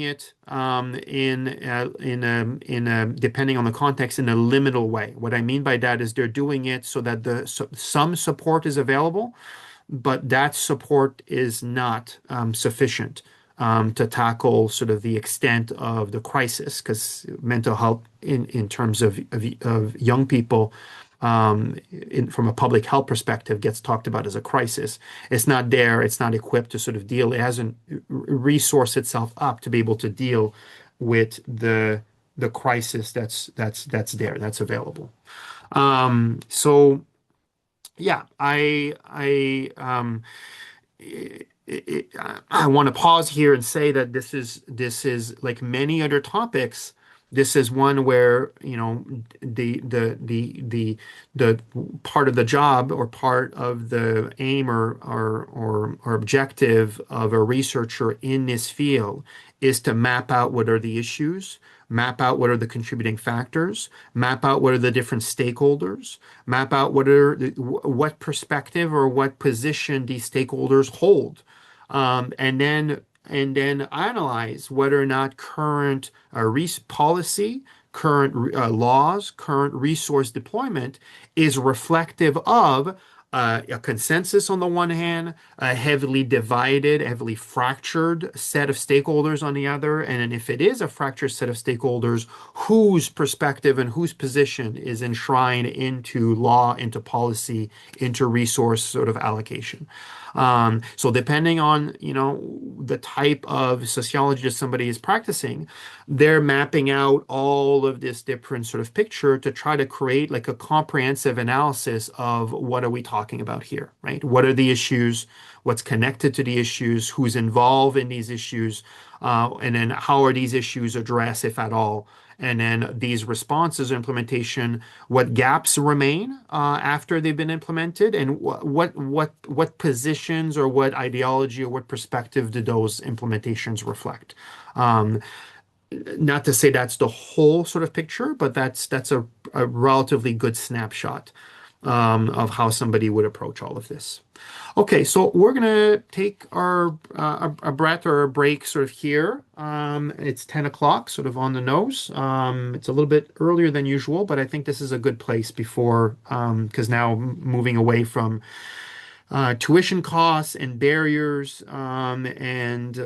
it in a depending on the context, in a liminal way. What I mean by that is they're doing it so that some support is available, but that support is not sufficient to tackle sort of the extent of the crisis, because mental health in terms of young people, from a public health perspective, gets talked about as a crisis. It's not there. It's not equipped to sort of deal. It hasn't resourced itself up to be able to deal with the crisis that's there, that's available. So yeah, I want to pause here and say that this is like many other topics. This is one where, the part of the job, or part of the aim, or objective of a researcher in this field, is to map out what are the issues, map out what are the contributing factors, map out what are the different stakeholders, map out what perspective or what position these stakeholders hold, and then analyze whether or not current policy, current laws, current resource deployment is reflective of a consensus on the one hand, a heavily divided, heavily fractured set of stakeholders on the other. And then if it is a fractured set of stakeholders, whose perspective and whose position is enshrined into law, into policy, into resource sort of allocation. So depending on, the type of sociologist somebody is practicing, they're mapping out all of this different sort of picture to try to create like a comprehensive analysis of what are we talking about here, right? What are the issues? What's connected to the issues? Who's involved in these issues? And then how are these issues addressed, if at all? And then these responses or implementation, what gaps remain after they've been implemented, and what positions or what ideology or what perspective do those implementations reflect? Um, Not to say that's the whole sort of picture, but that's a relatively good snapshot of how somebody would approach all of this. Okay, so we're gonna take our a breath or a break sort of here. It's 10 o'clock, sort of on the nose. It's a little bit earlier than usual, but I think this is a good place before because now moving away from tuition costs and barriers and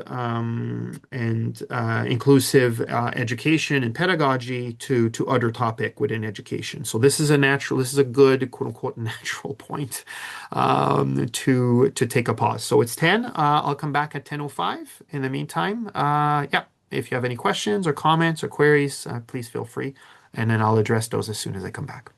inclusive education and pedagogy to other topic within education. So this is a good quote unquote natural point to take a pause. So it's 10. I'll come back at 10:05. In the meantime, yeah, if you have any questions or comments or queries, please feel free, and then I'll address those as soon as I come back.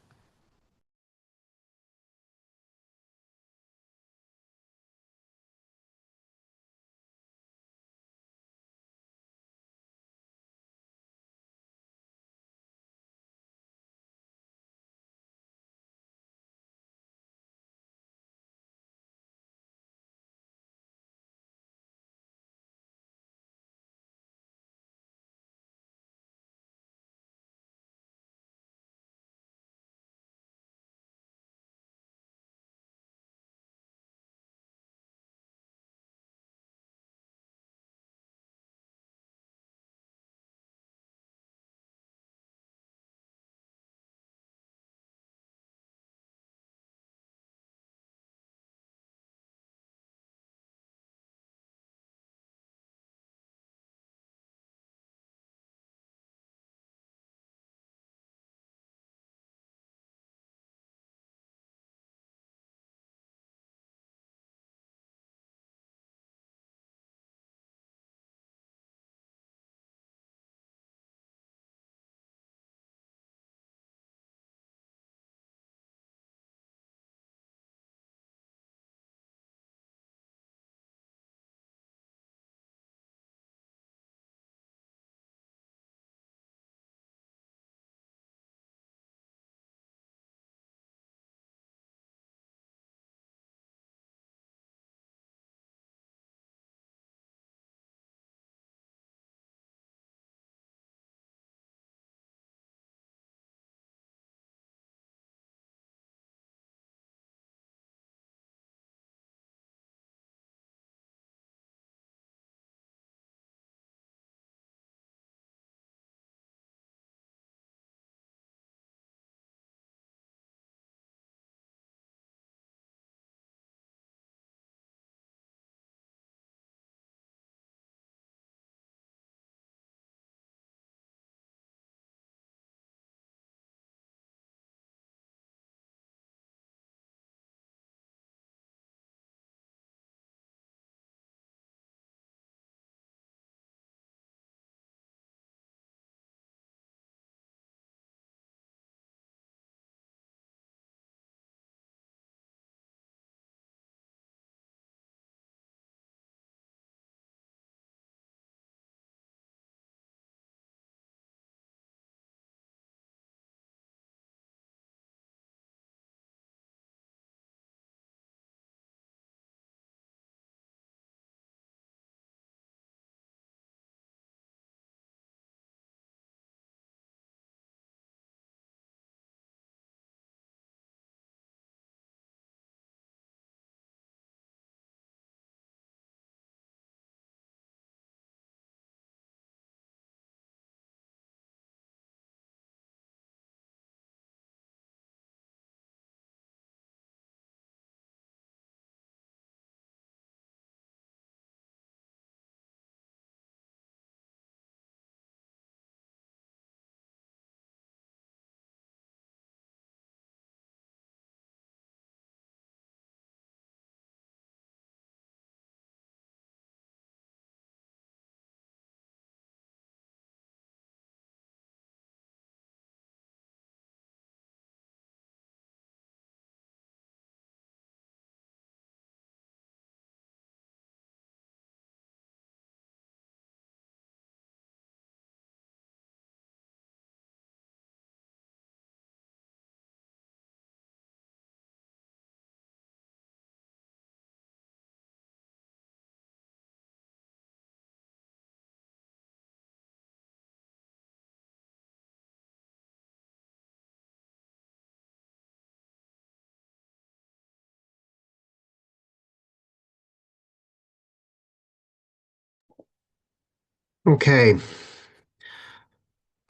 Okay.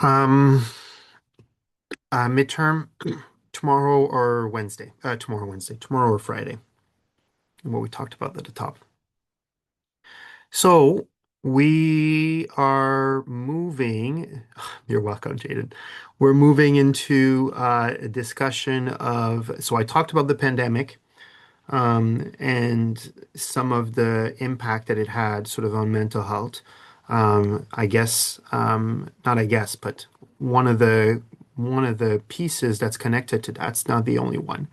Um, Midterm tomorrow or Wednesday. Tomorrow or Friday. What we talked about at the top. So we are moving. You're welcome, Jaden. We're moving into a discussion of. So I talked about the pandemic, and some of the impact that it had sort of on mental health. I guess, not I guess, but one of the one of the pieces that's connected to that's not the only one,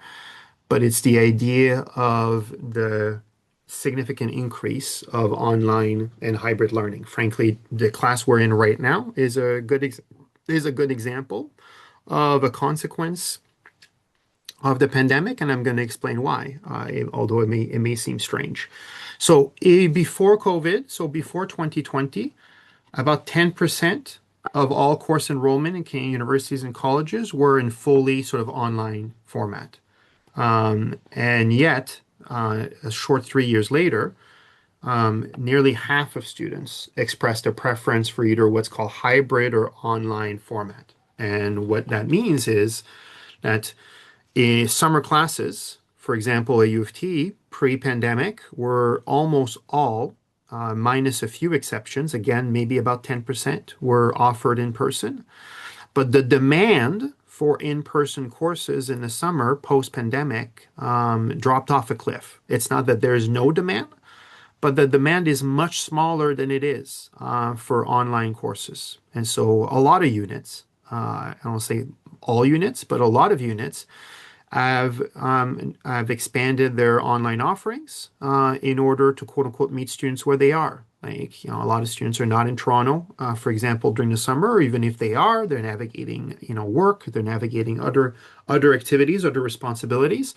but it's the idea of the significant increase of online and hybrid learning. Frankly, the class we're in right now is a good example of a consequence of the pandemic, and I'm going to explain why, although it may seem strange. So before COVID, so before 2020, about 10% of all course enrollment in Canadian universities and colleges were in fully sort of online format. And yet, a short 3 years later, nearly half of students expressed a preference for either what's called hybrid or online format. And what that means is that in summer classes, for example, at U of T, pre-pandemic, were almost all, minus a few exceptions, again, maybe about 10%, were offered in person. But the demand for in-person courses in the summer post-pandemic dropped off a cliff. It's not that there's no demand, but the demand is much smaller than it is for online courses. And so a lot of units, I don't say all units, but a lot of units have expanded their online offerings in order to quote unquote meet students where they are. Like, a lot of students are not in Toronto, for example, during the summer, or even if they are, they're navigating, work, they're navigating other activities, other responsibilities.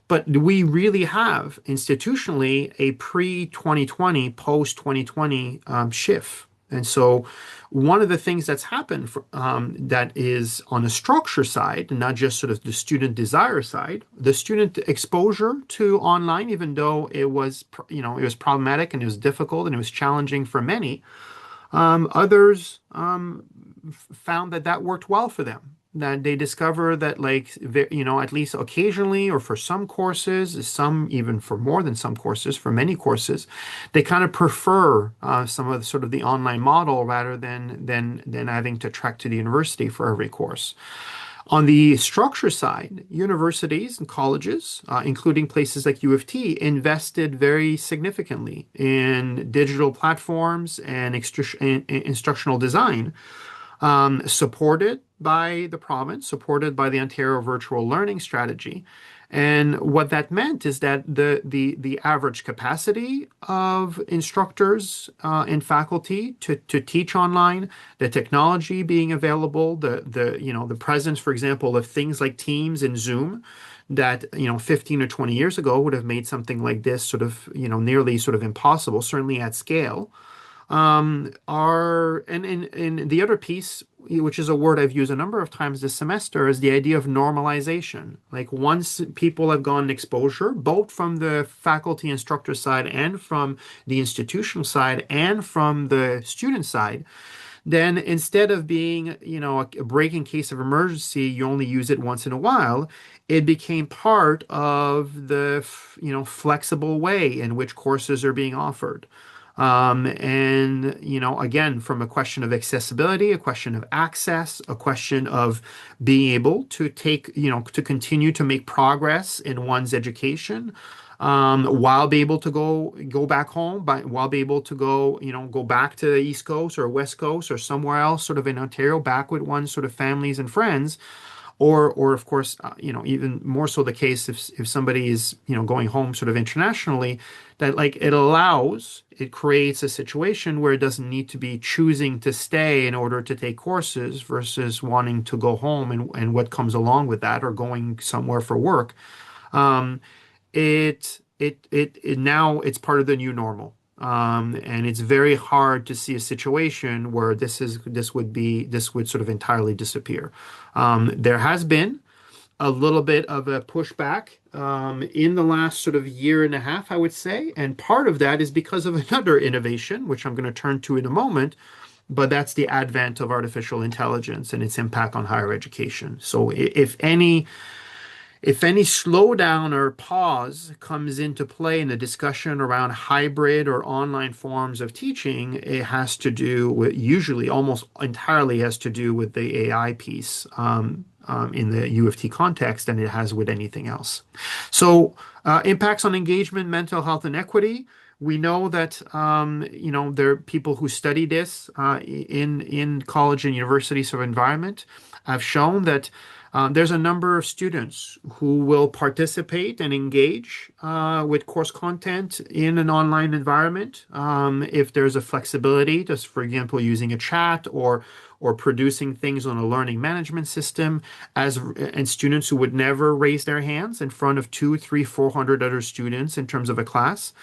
But do we really have institutionally a pre-2020, post-2020 shift? And so one of the things that's happened that is on the structure side, not just sort of the student desire side, the student exposure to online, even though it was problematic and it was difficult and it was challenging for many, others found that that worked well for them. That they discover that, like, at least occasionally, or for some courses, some even for more than some courses, for many courses, they kind of prefer some of the sort of the online model rather than having to trek to the university for every course. On the structure side, universities and colleges, including places like U of T, invested very significantly in digital platforms and instructional design, supported by the province, supported by the Ontario Virtual Learning Strategy. And what that meant is that the average capacity of instructors and faculty to teach online, the technology being available, the presence, for example, of things like Teams and Zoom that 15 or 20 years ago would have made something like this sort of nearly sort of impossible, certainly at scale. Are and the other piece, which is a word I've used a number of times this semester, is the idea of normalization. Like, once people have gotten exposure, both from the faculty instructor side and from the institutional side and from the student side, then instead of being, a break in case of emergency, you only use it once in a while. It became part of the, flexible way in which courses are being offered. And, again, from a question of accessibility, a question of access, a question of being able to to continue to make progress in one's education, while be able to go back home, but while be able to go back to the East Coast or West Coast or somewhere else, sort of in Ontario, back with one's sort of families and friends. Or of course, even more so the case if somebody is, going home sort of internationally, that, like, it creates a situation where it doesn't need to be choosing to stay in order to take courses versus wanting to go home and what comes along with that, or going somewhere for work. Um, it now it's part of the new normal. And it's very hard to see a situation where this would sort of entirely disappear. There has been a little bit of a pushback in the last sort of year and a half, I would say. And part of that is because of another innovation, which I'm going to turn to in a moment. But that's the advent of artificial intelligence and its impact on higher education. So if any slowdown or pause comes into play in the discussion around hybrid or online forms of teaching, it has to do with, usually almost entirely has to do with the AI piece in the U of T context than it has with anything else. So impacts on engagement, mental health, and equity. We know that there are people who study this in college and university sort of environment have shown that there's a number of students who will participate and engage with course content in an online environment if there's a flexibility, just for example, using a chat or producing things on a learning management system, and students who would never raise their hands in front of 2, 3, 400 other students in terms of a class.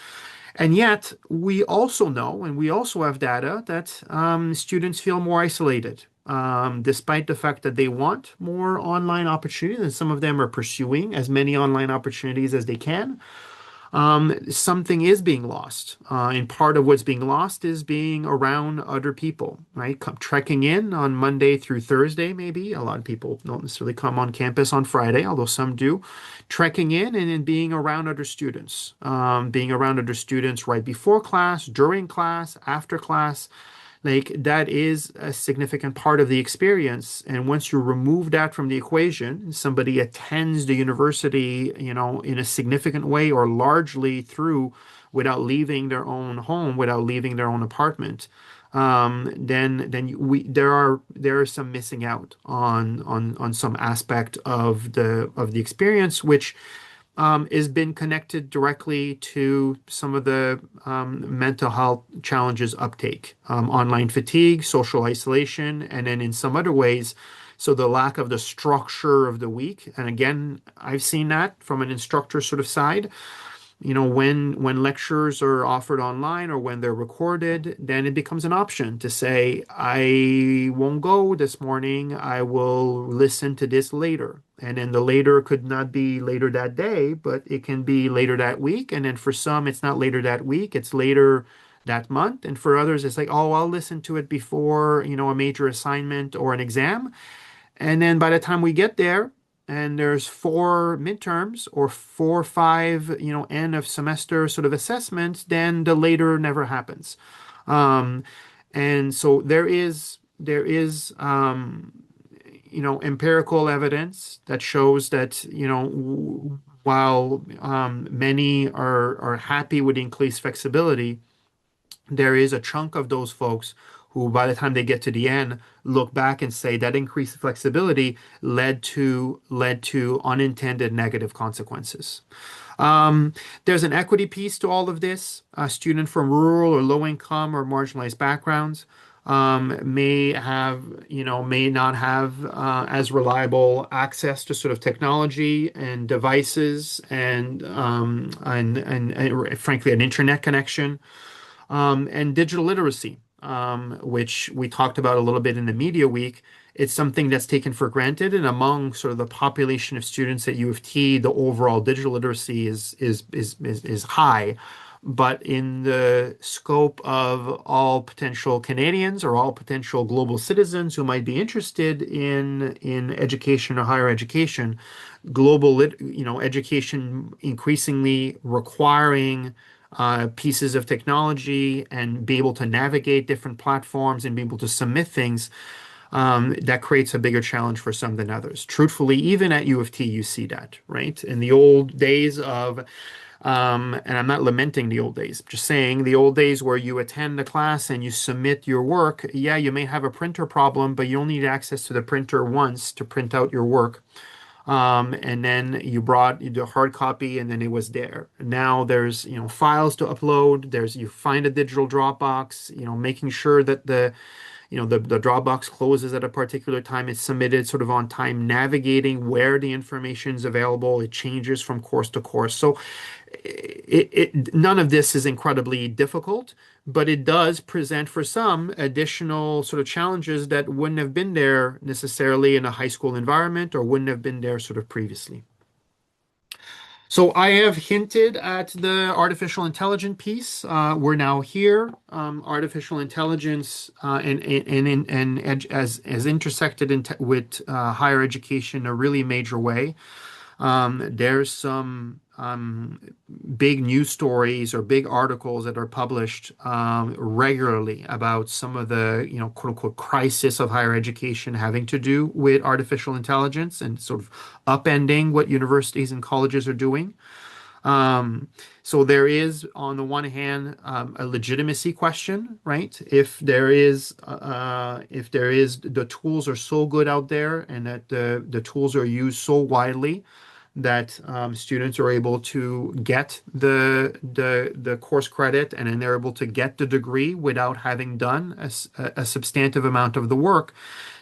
And yet, we also know, and we also have data that students feel more isolated, despite the fact that they want more online opportunities, and some of them are pursuing as many online opportunities as they can. Something is being lost. And part of what's being lost is being around other people, right? Trekking in on Monday through Thursday, maybe. A lot of people don't necessarily come on campus on Friday, although some do. Trekking in and then being around other students, being around other students right before class, during class, after class. Like that is a significant part of the experience. And once you remove that from the equation, somebody attends the university, in a significant way or largely through without leaving their own home, without leaving their own apartment. Then there are some missing out on some aspect of the experience, which has been connected directly to some of the mental health challenges uptake, online fatigue, social isolation, and then in some other ways, so the lack of the structure of the week. And again, I've seen that from an instructor sort of side. When lectures are offered online or when they're recorded, then it becomes an option to say, I won't go this morning. I will listen to this later. And then the later could not be later that day, but it can be later that week. And then for some, it's not later that week, it's later that month. And for others, it's like, oh, I'll listen to it before, a major assignment or an exam. And then by the time we get there, and there's 4 midterms or 4 or 5, end of semester sort of assessments, then the later never happens. Um, and so there is empirical evidence that shows that, while many are happy with increased flexibility, there is a chunk of those folks who, by the time they get to the end, look back and say that increased flexibility led to unintended negative consequences. There's an equity piece to all of this. A student from rural or low income or marginalized backgrounds may not have as reliable access to sort of technology and devices and frankly an internet connection and digital literacy, which we talked about a little bit in the media week. It's something that's taken for granted, and among sort of the population of students at U of T, the overall digital literacy is high. But in the scope of all potential Canadians or all potential global citizens who might be interested in education or higher education, education increasingly requiring pieces of technology and be able to navigate different platforms and be able to submit things, that creates a bigger challenge for some than others. Truthfully, even at U of T, you see that, right? In the old days of, and I'm not lamenting the old days, just saying the old days where you attend the class and you submit your work, yeah, you may have a printer problem, but you only need access to the printer once to print out your work. And then you brought the hard copy and then it was there. Now there's, files to upload. You find a digital Dropbox, making sure that the Dropbox closes at a particular time. It's submitted sort of on time, navigating where the information is available. It changes from course to course. So None of this is incredibly difficult, but it does present for some additional sort of challenges that wouldn't have been there necessarily in a high school environment or wouldn't have been there sort of previously. So I have hinted at the artificial intelligence piece. We're now here. Artificial intelligence as intersected with higher education in a really major way. There's some big news stories or big articles that are published regularly about some of the, quote unquote, crisis of higher education having to do with artificial intelligence and sort of upending what universities and colleges are doing. Um, so there is, on the one hand, a legitimacy question, right? If the tools are so good out there and that the tools are used so widely that students are able to get the course credit and then they're able to get the degree without having done a substantive amount of the work,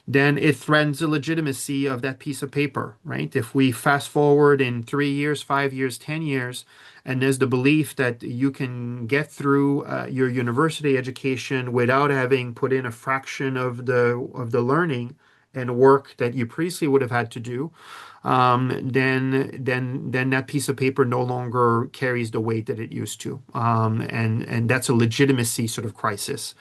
then it threatens the legitimacy of that piece of paper, right? If we fast forward in 3 years, 5 years, 10 years, and there's the belief that you can get through your university education without having put in a fraction of the learning and work that you previously would have had to do, then that piece of paper no longer carries the weight that it used to, and that's a legitimacy sort of crisis.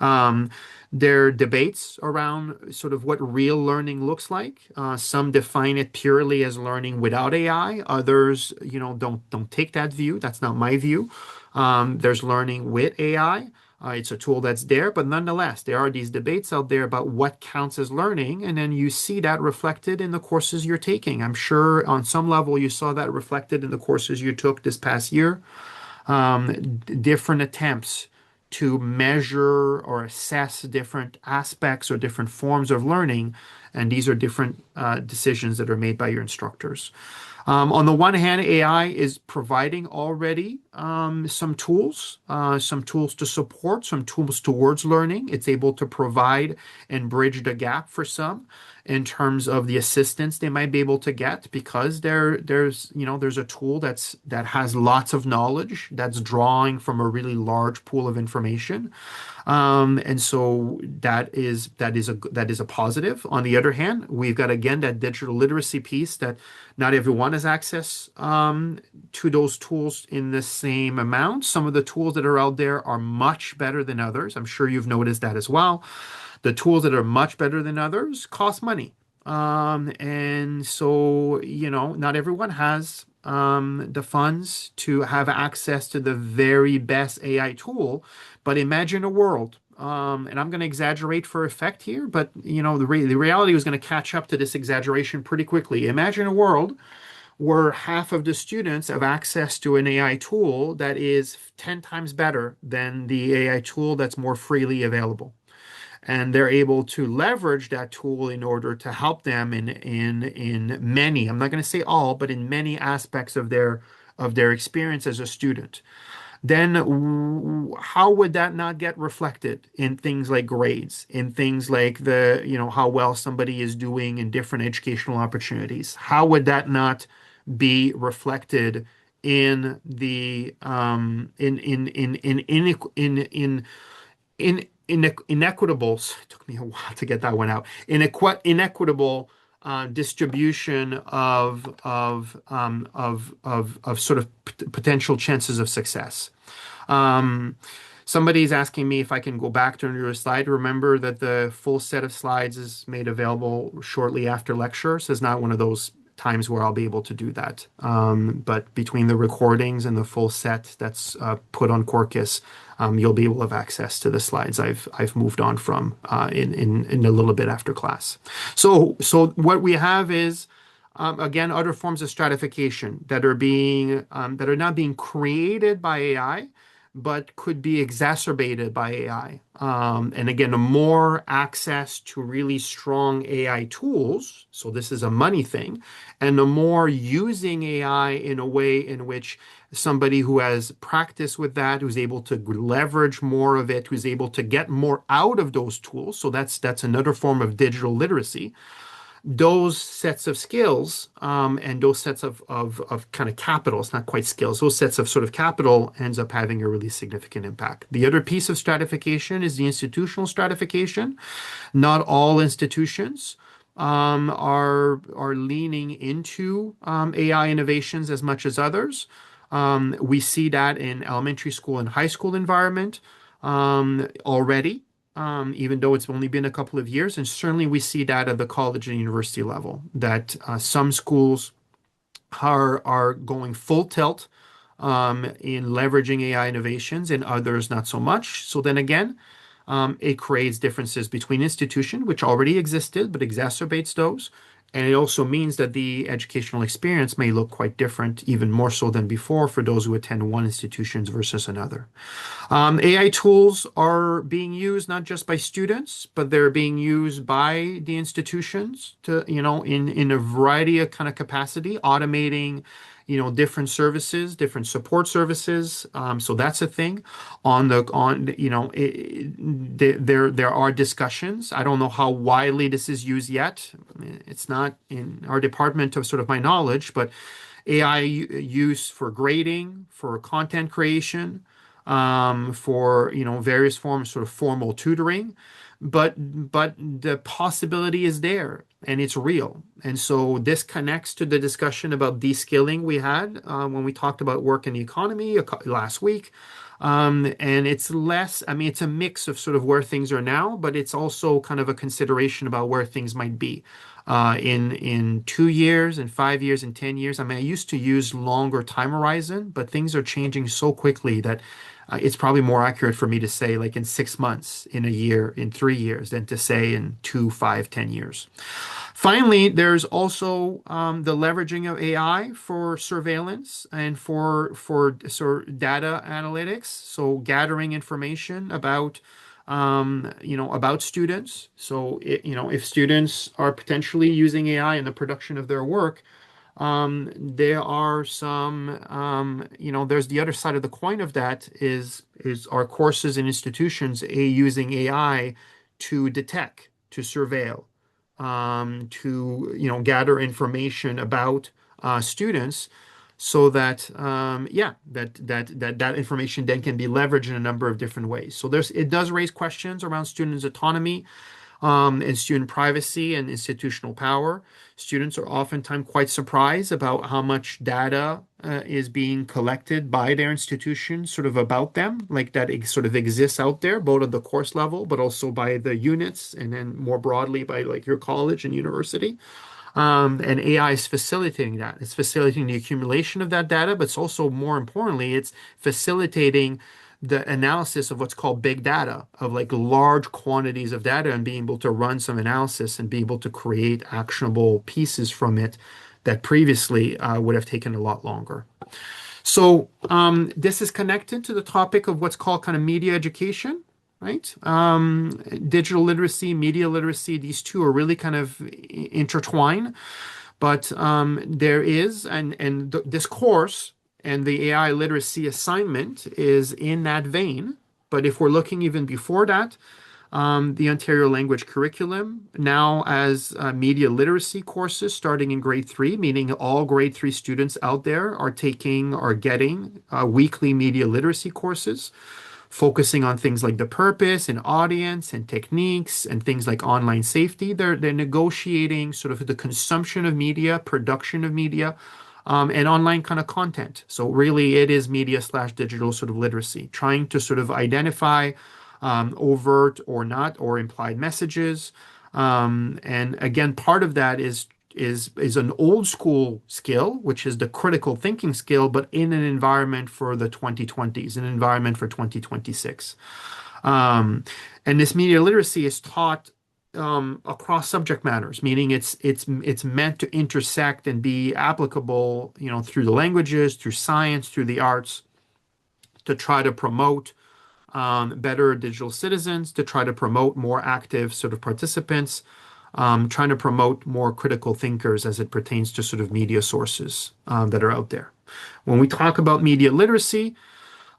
Um, there are debates around sort of what real learning looks like. Some define it purely as learning without AI. Others, don't take that view. That's not my view. There's learning with AI. It's a tool that's there, but nonetheless, there are these debates out there about what counts as learning, and then you see that reflected in the courses you're taking. I'm sure on some level you saw that reflected in the courses you took this past year. Different attempts to measure or assess different aspects or different forms of learning, and these are different decisions that are made by your instructors. On the one hand, AI is providing already some tools to support, some tools towards learning. It's able to provide and bridge the gap for some in terms of the assistance they might be able to get because there's a tool that has lots of knowledge that's drawing from a really large pool of information. And so that is a positive. On the other hand, we've got again that digital literacy piece that not everyone has access to those tools in the same amount. Some of the tools that are out there are much better than others. I'm sure you've noticed that as well. The tools that are much better than others cost money. And so, not everyone has the funds to have access to the very best AI tool. But imagine a world, and I'm going to exaggerate for effect here, but the reality was going to catch up to this exaggeration pretty quickly. Imagine a world where half of the students have access to an AI tool that is 10 times better than the AI tool that's more freely available, and they're able to leverage that tool in order to help them in many, I'm not going to say all, but in many aspects of their experience as a student. Then how would that not get reflected in things like grades, in things like how well somebody is doing in different educational opportunities? How would that not be reflected in the inequitables? It took me a while to get that one out. Inequitable distribution of sort of potential chances of success. Um, Somebody's asking me if I can go back to your slide. Remember that the full set of slides is made available shortly after lecture, so it's not one of those times where I'll be able to do that. But between the recordings and the full set that's put on Quarkus, you'll be able to have access to the slides I've moved on from in a little bit after class. So what we have is again other forms of stratification that are not being created by AI, but could be exacerbated by AI. And again, the more access to really strong AI tools, so this is a money thing, and the more using AI in a way in which somebody who has practice with that, who's able to leverage more of it, who's able to get more out of those tools. So that's another form of digital literacy. those sets of skills and those sets of kind of capital, it's not quite skills, those sets of sort of capital ends up having a really significant impact. The other piece of stratification is the institutional stratification. Not all institutions are leaning into AI innovations as much as others. We see that in elementary school and high school environment already, even though it's only been a couple of years. And certainly we see that at the college and university level, that some schools are going full tilt in leveraging AI innovations and others not so much. So then again, it creates differences between institutions, which already existed, but exacerbates those. And it also means that the educational experience may look quite different, even more so than before, for those who attend one institution versus another. AI tools are being used not just by students, but they're being used by the institutions to, in a variety of kind of capacity, automating, different services, different support services. So that's a thing. There are discussions. I don't know how widely this is used yet. It's not in our department of sort of my knowledge, but AI use for grading, for content creation, for various forms sort of formal tutoring, but the possibility is there and it's real. And so this connects to the discussion about de-skilling we had when we talked about work in the economy last week. And it's less, I mean, it's a mix of sort of where things are now, but it's also kind of a consideration about where things might be in 2 years, in 5 years, in 10 years. I mean, I used to use longer time horizon, but things are changing so quickly that it's probably more accurate for me to say like in 6 months, in a year, in 3 years, than to say in 2, 5, 10 years. Finally, there's also the leveraging of AI for surveillance and for sort of data analytics. So gathering information about students. So if students are potentially using AI in the production of their work, there are some, there's the other side of the coin of that is our courses and institutions using AI to detect, to surveil, to gather information about students, so that that information then can be leveraged in a number of different ways. So it does raise questions around students' autonomy and student privacy and institutional power. Students are oftentimes quite surprised about how much data is being collected by their institution, sort of about them, like that it sort of exists out there, both at the course level, but also by the units, and then more broadly by like your college and university. And AI is facilitating that. It's facilitating the accumulation of that data, but it's also, more importantly, it's facilitating the analysis of what's called big data, of like large quantities of data, and being able to run some analysis and be able to create actionable pieces from it that previously would have taken a lot longer. So this is connected to the topic of what's called kind of media education, right? Digital literacy, media literacy, these two are really kind of intertwined. But there is, and this course and the AI literacy assignment is in that vein. But if we're looking even before that, the Ontario language curriculum now as media literacy courses starting in grade 3, meaning all grade 3 students out there are getting weekly media literacy courses, focusing on things like the purpose and audience and techniques and things like online safety. They're negotiating sort of the consumption of media, production of media, and online kind of content. So really it is media/digital sort of literacy, trying to sort of identify overt or not or implied messages. And again, part of that is an old school skill, which is the critical thinking skill, but in an environment for the 2020s, an environment for 2026. And this media literacy is taught across subject matters, meaning it's meant to intersect and be applicable, through the languages, through science, through the arts, to try to promote better digital citizens, to try to promote more active sort of participants, trying to promote more critical thinkers as it pertains to sort of media sources that are out there. When we talk about media literacy,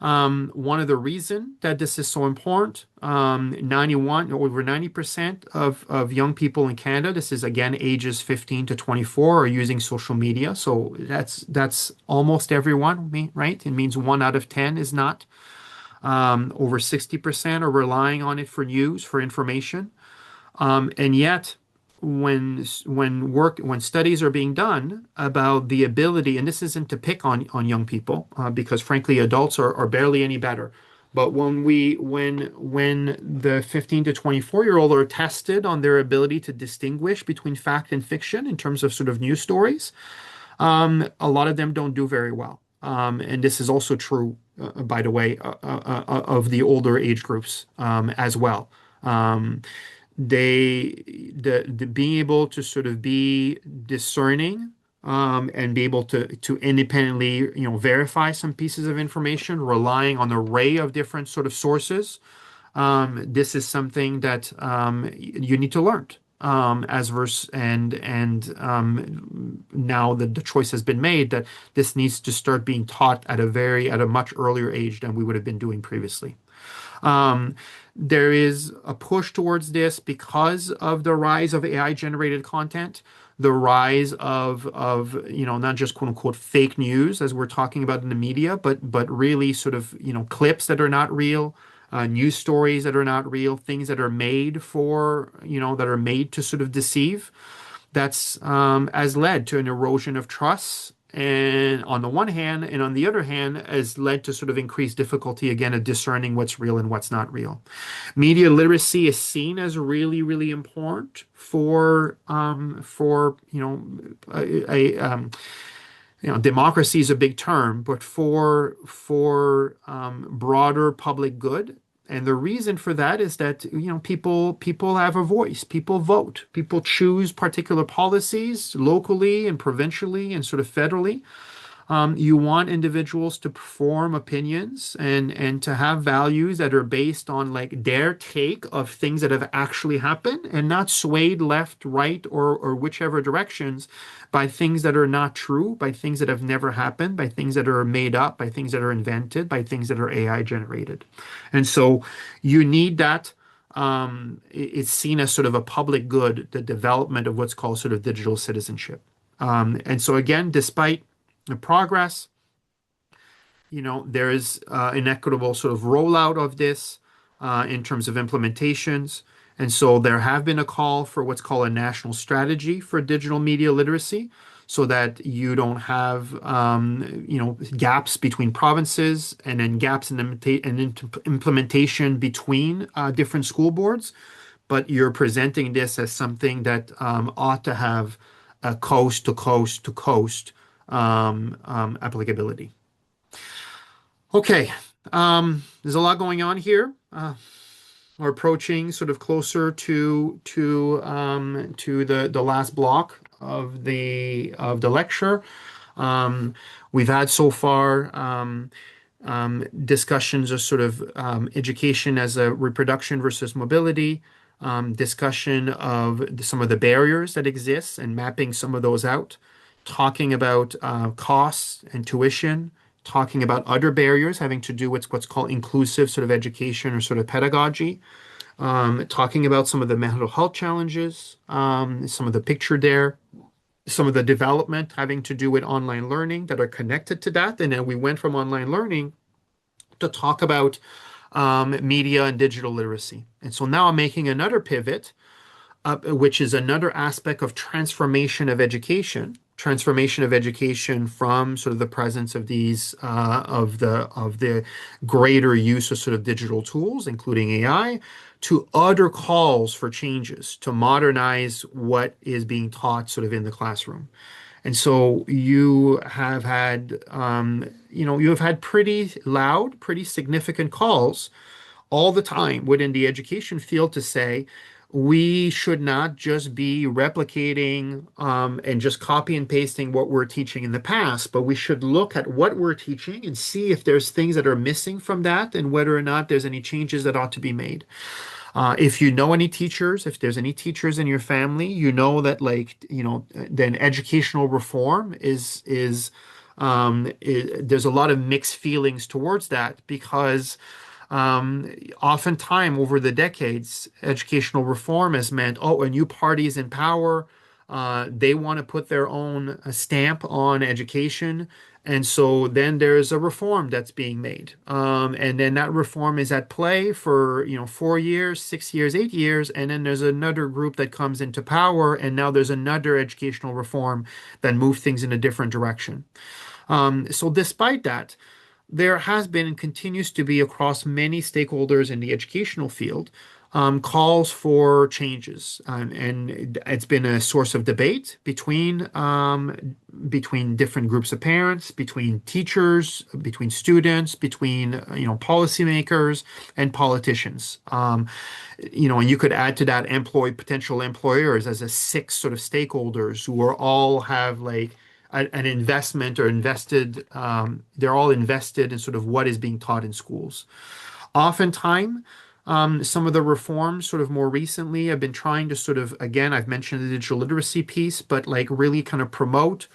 One of the reason that this is so important, 91, over 90% of young people in Canada, this is again ages 15 to 24, are using social media. So that's almost everyone, right? It means 1 out of 10 is not. Over 60% are relying on it for news, for information. And yet, when studies are being done about the ability, and this isn't to pick on young people, because frankly, adults are barely any better. But when the 15 to 24-year-old are tested on their ability to distinguish between fact and fiction in terms of sort of news stories, a lot of them don't do very well. And this is also true, by the way, of the older age groups as well. Um, the being able to sort of be discerning and be able to independently, verify some pieces of information, relying on an array of different sort of sources. This is something that you need to learn. As verse and now the choice has been made that this needs to start being taught at a much earlier age than we would have been doing previously. Um, there is a push towards this because of the rise of AI generated content, the rise of not just quote unquote fake news as we're talking about in the media, but really sort of clips that are not real, news stories that are not real, things that are made that are made to sort of deceive. That's has led to an erosion of trust. And on the one hand, and on the other hand, has led to sort of increased difficulty again of discerning what's real and what's not real. Media literacy is seen as really, really important for democracy is a big term, but for broader public good. And the reason for that is that people have a voice, people vote, people choose particular policies locally and provincially and sort of federally. You want individuals to perform opinions and to have values that are based on like their take of things that have actually happened and not swayed left, right, or whichever directions by things that are not true, by things that have never happened, by things that are made up, by things that are invented, by things that are AI generated. And so you need that. It's seen as sort of a public good, the development of what's called sort of digital citizenship. And so again, despite the progress, there is inequitable sort of rollout of this in terms of implementations. And so there have been a call for what's called a national strategy for digital media literacy so that you don't have, gaps between provinces and then gaps in implementation between different school boards. But you're presenting this as something that ought to have a coast to coast to coast applicability. Okay, there's a lot going on here. We're approaching sort of closer to the last block of the lecture. We've had so far discussions of sort of education as a reproduction versus mobility, discussion of some of the barriers that exist and mapping some of those out, talking about costs and tuition, talking about other barriers having to do with what's called inclusive sort of education or sort of pedagogy, talking about some of the mental health challenges, some of the picture there, some of the development having to do with online learning that are connected to that. And then we went from online learning to talk about media and digital literacy. And so now I'm making another pivot, which is another aspect of transformation of education from sort of the presence of these of the greater use of sort of digital tools, including AI, to other calls for changes to modernize what is being taught sort of in the classroom. And so you have had pretty loud, pretty significant calls all the time within the education field to say we should not just be replicating and just copy and pasting what we're teaching in the past, but we should look at what we're teaching and see if there's things that are missing from that and whether or not there's any changes that ought to be made. If you know any teachers, if there's any teachers in your family, you know that then educational reform is there's a lot of mixed feelings towards that because oftentimes over the decades, educational reform has meant, oh, a new party is in power. They want to put their own stamp on education. And so then there's a reform that's being made. And then that reform is at play for, 4 years, 6 years, 8 years. And then there's another group that comes into power. And now there's another educational reform that moves things in a different direction. So despite that, there has been and continues to be across many stakeholders in the educational field calls for changes, and it's been a source of debate between different groups of parents, between teachers, between students, between policymakers and politicians. And you could add to that potential employers as a six sort of stakeholders who are all have like an investment or invested, they're all invested in sort of what is being taught in schools. Oftentimes, some of the reforms sort of more recently have been trying to sort of, again, I've mentioned the digital literacy piece, but like really kind of promote,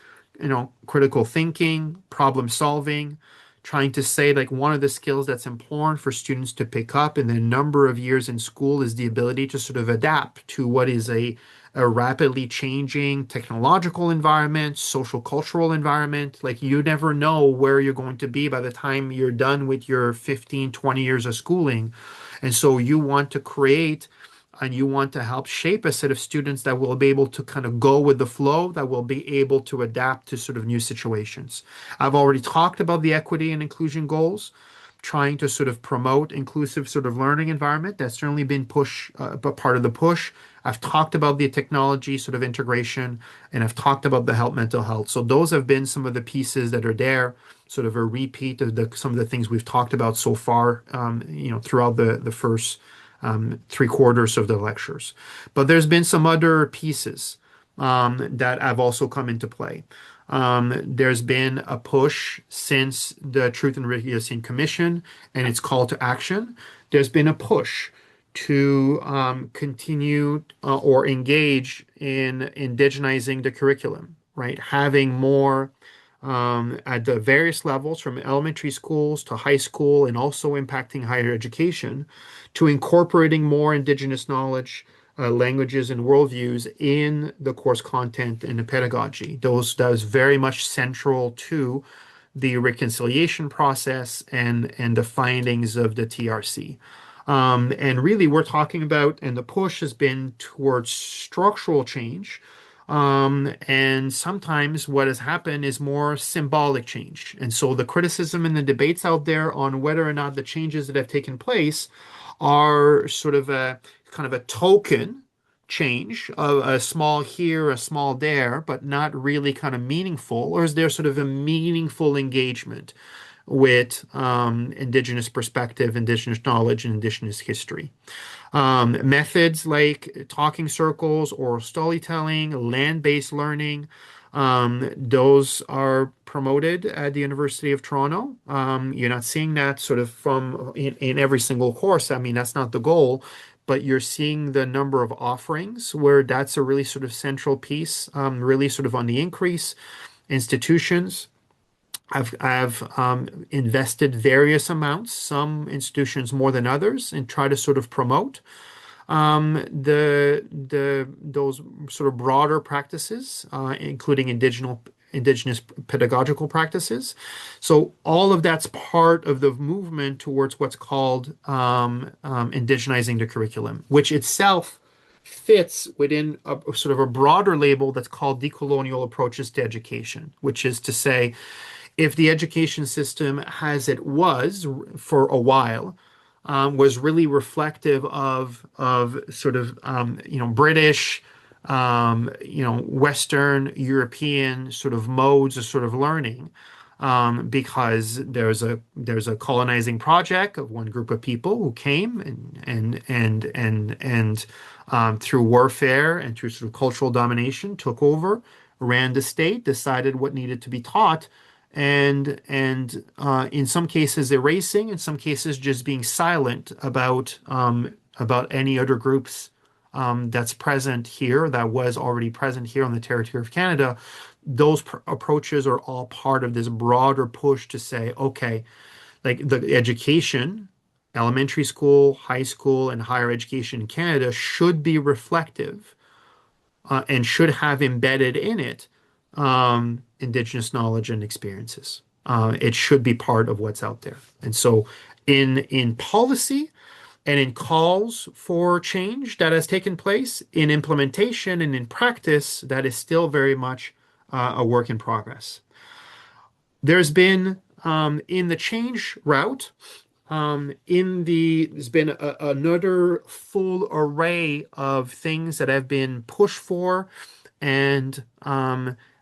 critical thinking, problem solving, trying to say like one of the skills that's important for students to pick up in the number of years in school is the ability to sort of adapt to what is a rapidly changing technological environment, social cultural environment. Like you never know where you're going to be by the time you're done with your 15, 20 years of schooling. And so you want to create and you want to help shape a set of students that will be able to kind of go with the flow, that will be able to adapt to sort of new situations. I've already talked about the equity and inclusion goals, trying to sort of promote inclusive sort of learning environment. That's certainly been but part of the push. I've talked about the technology sort of integration, and I've talked about the mental health. So those have been some of the pieces that are there, sort of a repeat of some of the things we've talked about so far, throughout the first 3 quarters of the lectures. But there's been some other pieces that have also come into play. There's been a push since the Truth and Reconciliation Commission and its call to action. There's been a push to continue or engage in indigenizing the curriculum, right? Having more at the various levels from elementary schools to high school and also impacting higher education to incorporating more indigenous knowledge, languages, and worldviews in the course content and the pedagogy. That is very much central to the reconciliation process and the findings of the TRC. And really, we're talking about, and the push has been towards structural change. And sometimes what has happened is more symbolic change. And so the criticism and the debates out there on whether or not the changes that have taken place are sort of a kind of a token change, a small here, a small there, but not really kind of meaningful, or is there sort of a meaningful engagement with Indigenous perspective, Indigenous knowledge, and Indigenous history? Methods like talking circles, oral storytelling, land-based learning, those are promoted at the University of Toronto. You're not seeing that sort of in every single course. I mean, that's not the goal, but you're seeing the number of offerings where that's a really sort of central piece, really sort of on the increase. Institutions. I've invested various amounts, some institutions more than others, and try to sort of promote those sort of broader practices, including indigenous pedagogical practices. So all of that's part of the movement towards what's called indigenizing the curriculum, which itself fits within a sort of a broader label that's called decolonial approaches to education, which is to say, if the education system as it was for a while was really reflective of sort of British, Western European sort of modes of sort of learning, because there's a colonizing project of one group of people who came and through warfare and through sort of cultural domination took over, ran the state, decided what needed to be taught, and in some cases erasing, in some cases just being silent about any other groups that's present here, that was already present here on the territory of Canada, those approaches are all part of this broader push to say, okay, like the education, elementary school, high school, and higher education in Canada should be reflective and should have embedded in it Indigenous knowledge and experiences. It should be part of what's out there. And so, in policy and in calls for change that has taken place, in implementation and in practice, that is still very much a work in progress. There's been in the change route there's been another full array of things that have been pushed for and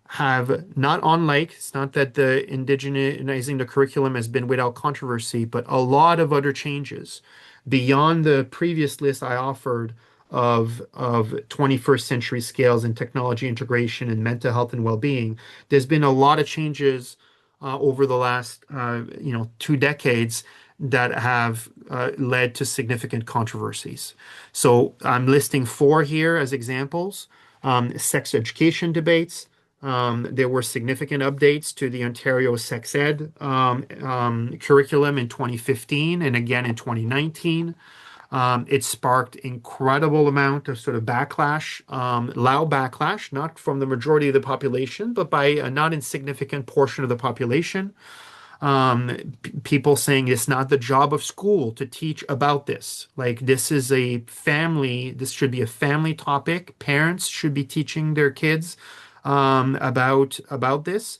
have not unlike, it's not that the indigenizing the curriculum has been without controversy, but a lot of other changes beyond the previous list I offered of 21st century scales and technology integration and mental health and well-being. There's been a lot of changes over the last 2 decades that have led to significant controversies. So I'm listing four here as examples. Sex education debates. There were significant updates to the Ontario sex ed curriculum in 2015 and again in 2019. It sparked incredible amount of sort of backlash, loud backlash, not from the majority of the population, but by a not insignificant portion of the population. People saying it's not the job of school to teach about this. Like this is a family, this should be a family topic. Parents should be teaching their kids about this.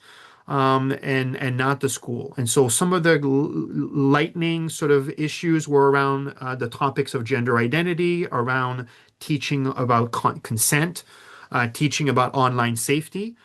And not the school. And so some of the lightning sort of issues were around the topics of gender identity, around teaching about consent, teaching about online safety.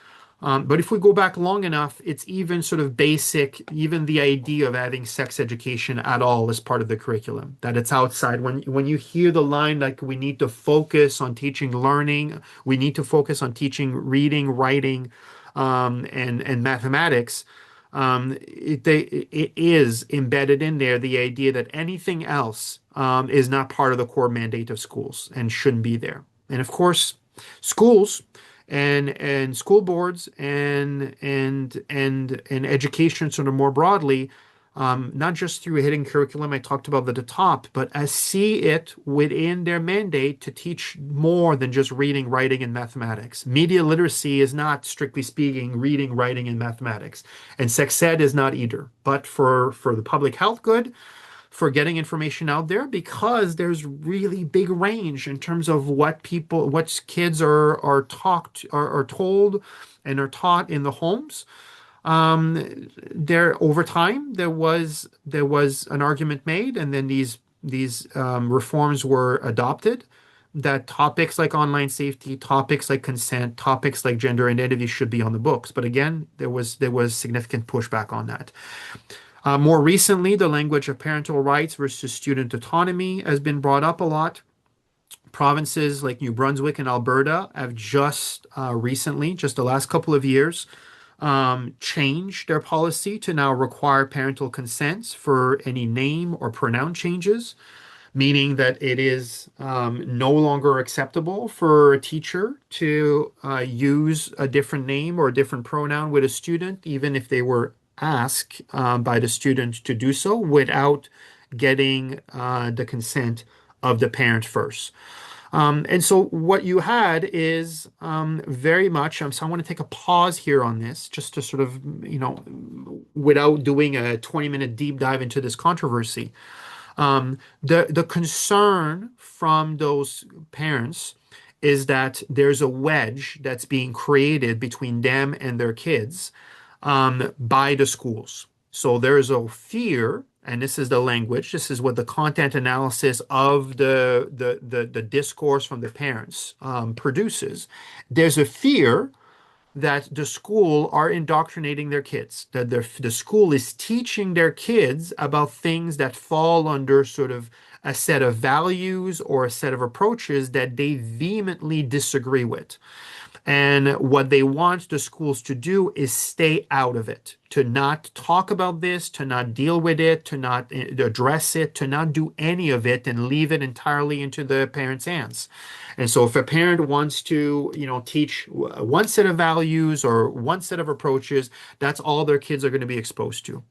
But if we go back long enough, it's even sort of basic, even the idea of having sex education at all as part of the curriculum, that it's outside. When you hear the line like we need to focus on teaching learning, we need to focus on teaching reading, writing, and mathematics, it is embedded in there the idea that anything else is not part of the core mandate of schools and shouldn't be there. And of course, schools and school boards and education sort of more broadly, not just through a hidden curriculum I talked about at the top, but as see it within their mandate to teach more than just reading, writing, and mathematics. Media literacy is not, strictly speaking, reading, writing, and mathematics. And sex ed is not either. But for the public health good, for getting information out there, because there's really big range in terms of what kids are told and are taught in the homes. There over time there was an argument made, and then these reforms were adopted. That topics like online safety, topics like consent, topics like gender identity should be on the books. But again, there was significant pushback on that. More recently, the language of parental rights versus student autonomy has been brought up a lot. Provinces like New Brunswick and Alberta have just recently, just the last couple of years, changed their policy to now require parental consents for any name or pronoun changes, meaning that it is no longer acceptable for a teacher to use a different name or a different pronoun with a student, even if they were asked by the student to do so without getting the consent of the parent first. And so what you had is very much, so I want to take a pause here on this just to sort of, without doing a 20-minute deep dive into this controversy. The concern from those parents is that there's a wedge that's being created between them and their kids by the schools. So there's a fear, and this is the language, this is what the content analysis of the discourse from the parents produces. There's a fear that the school are indoctrinating their kids, that the school is teaching their kids about things that fall under sort of a set of values or a set of approaches that they vehemently disagree with. And what they want the schools to do is stay out of it, to not talk about this, to not deal with it, to not address it, to not do any of it and leave it entirely into the parents' hands. And so if a parent wants to, teach one set of values or one set of approaches, that's all their kids are going to be exposed to.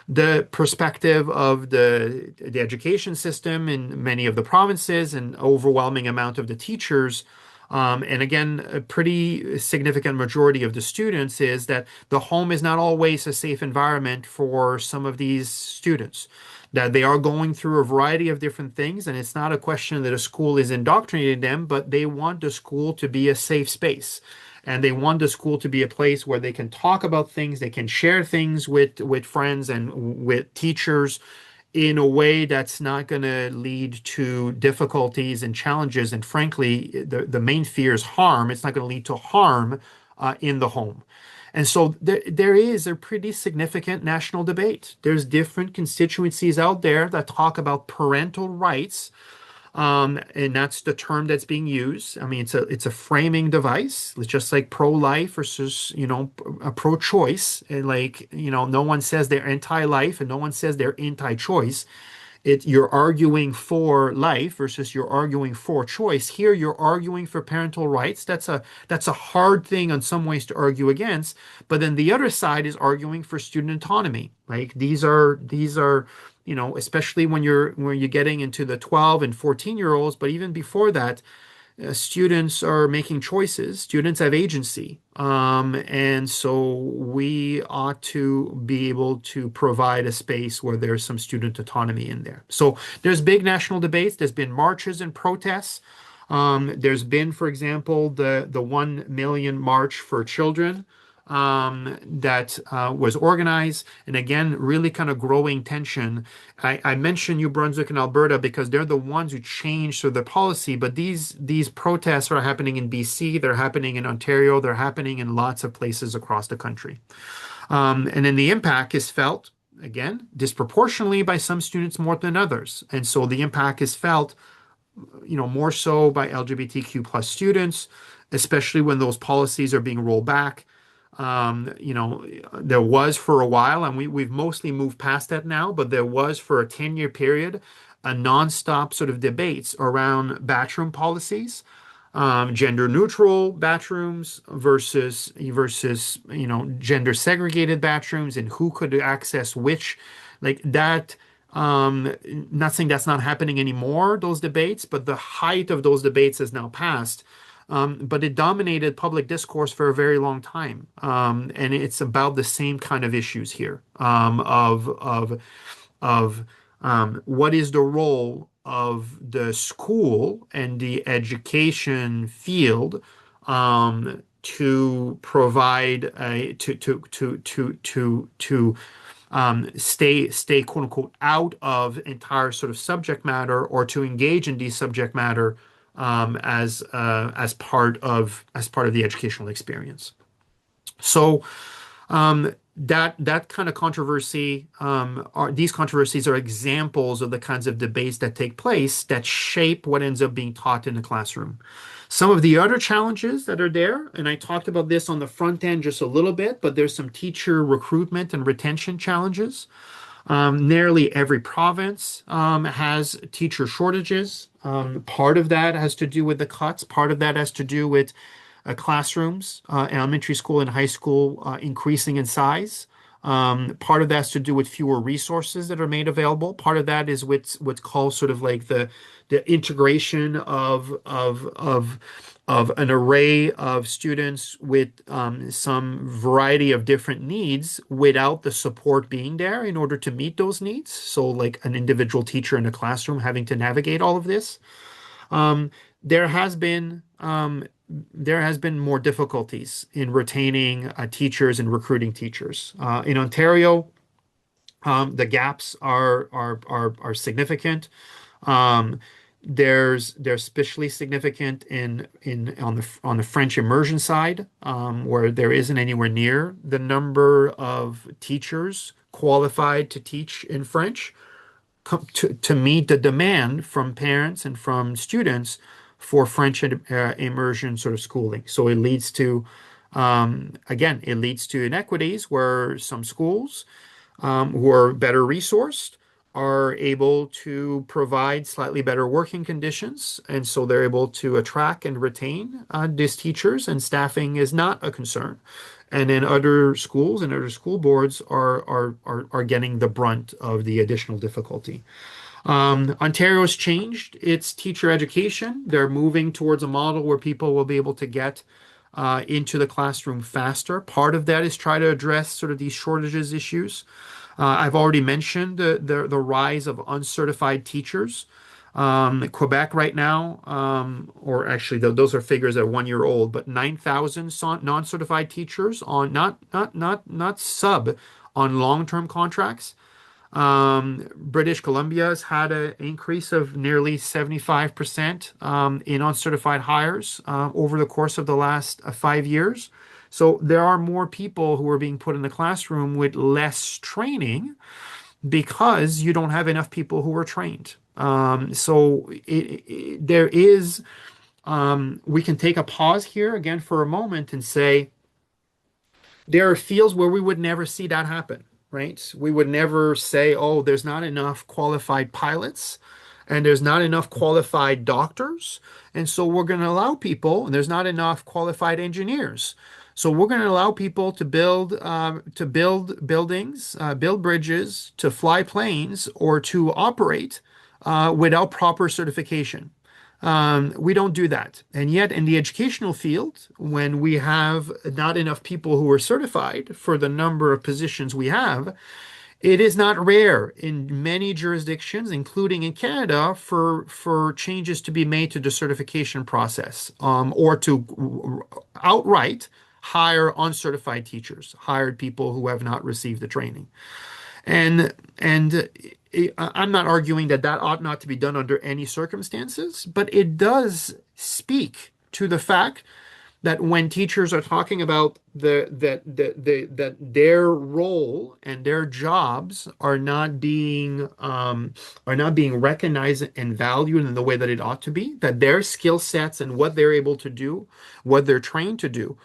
The perspective of the education system in many of the provinces and overwhelming amount of the teachers, and again, a pretty significant majority of the students, is that the home is not always a safe environment for some of these students. That they are going through a variety of different things, and it's not a question that a school is indoctrinating them, but they want the school to be a safe space. And they want the school to be a place where they can talk about things, they can share things with friends and with teachers in a way that's not going to lead to difficulties and challenges. And frankly, the main fear is harm. It's not going to lead to harm in the home. And so there is a pretty significant national debate. There's different constituencies out there that talk about parental rights, and that's the term that's being used. I mean, it's a framing device. It's just like pro-life versus, a pro-choice. And like, no one says they're anti-life and no one says they're anti-choice. You're arguing for life versus you're arguing for choice. Here you're arguing for parental rights. That's a hard thing in some ways to argue against. But then the other side is arguing for student autonomy. Like these are especially when you're getting into the 12 and 14-year olds, but even before that, students are making choices. Students have agency. And so we ought to be able to provide a space where there's some student autonomy in there. So there's big national debates. There's been marches and protests. There's been, for example, the 1 million March for Children that was organized. And again, really kind of growing tension. I mentioned New Brunswick and Alberta because they're the ones who changed sort of the policy, but these protests are happening in BC, they're happening in Ontario, they're happening in lots of places across the country. And then the impact is felt, again, disproportionately by some students more than others. And so the impact is felt, more so by LGBTQ plus students, especially when those policies are being rolled back. There was for a while, and we've mostly moved past that now, but there was for a 10-year period a nonstop sort of debates around bathroom policies, gender neutral bathrooms versus gender segregated bathrooms, and who could access which, like that. Not saying that's not happening anymore, those debates, but the height of those debates has now passed. But it dominated public discourse for a very long time. And it's about the same kind of issues here, of what is the role of the school and the education field, to provide a, to stay quote unquote out of entire sort of subject matter, or to engage in these subject matter as part of the educational experience. So that kind of controversy, these controversies are examples of the kinds of debates that take place that shape what ends up being taught in the classroom. Some of the other challenges that are there, and I talked about this on the front end just a little bit, but there's some teacher recruitment and retention challenges. Nearly every province has teacher shortages. Part of that has to do with the cuts. Part of that has to do with classrooms, elementary school and high school increasing in size. Part of that has to do with fewer resources that are made available. Part of that is what's called sort of like the integration of an array of students with some variety of different needs without the support being there in order to meet those needs. So like an individual teacher in a classroom having to navigate all of this. Um, there has been more difficulties in retaining teachers and recruiting teachers. In Ontario, the gaps are significant. Um, they're especially significant on the French immersion side, where there isn't anywhere near the number of teachers qualified to teach in French to meet the demand from parents and from students for French immersion sort of schooling. So it leads to, again, it leads to inequities where some schools who are better resourced are able to provide slightly better working conditions. And so they're able to attract and retain these teachers, and staffing is not a concern. And then other schools and other school boards are getting the brunt of the additional difficulty. Ontario's changed its teacher education. They're moving towards a model where people will be able to get into the classroom faster. Part of that is try to address sort of these shortages issues. I've already mentioned the rise of uncertified teachers. Quebec right now, or actually those are figures that are 1 year old, but 9,000 non-certified teachers on not sub on long-term contracts. British Columbia's had an increase of nearly 75% in uncertified hires over the course of the last 5 years. So there are more people who are being put in the classroom with less training because you don't have enough people who are trained. There is, we can take a pause here again for a moment and say, there are fields where we would never see that happen, right? We would never say, oh, there's not enough qualified pilots and there's not enough qualified doctors. And so we're going to allow people, and there's not enough qualified engineers. So we're going to allow people to build buildings, build bridges, to fly planes, or to operate without proper certification. We don't do that. And yet, in the educational field, when we have not enough people who are certified for the number of positions we have, it is not rare in many jurisdictions, including in Canada, for changes to be made to the certification process, or to outright hire uncertified teachers, hired people who have not received the training. And I'm not arguing that that ought not to be done under any circumstances, but it does speak to the fact that when teachers are talking about that their role and their jobs are not being recognized and valued in the way that it ought to be, that their skill sets and what they're able to do, what they're trained to do,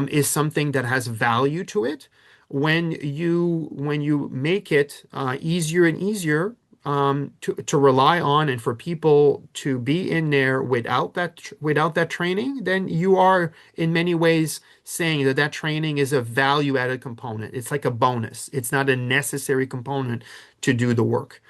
is something that has value to it. When you make it easier and easier to rely on, and for people to be in there without that training, then you are in many ways saying that that training is a value-added component. It's like a bonus. It's not a necessary component to do the work.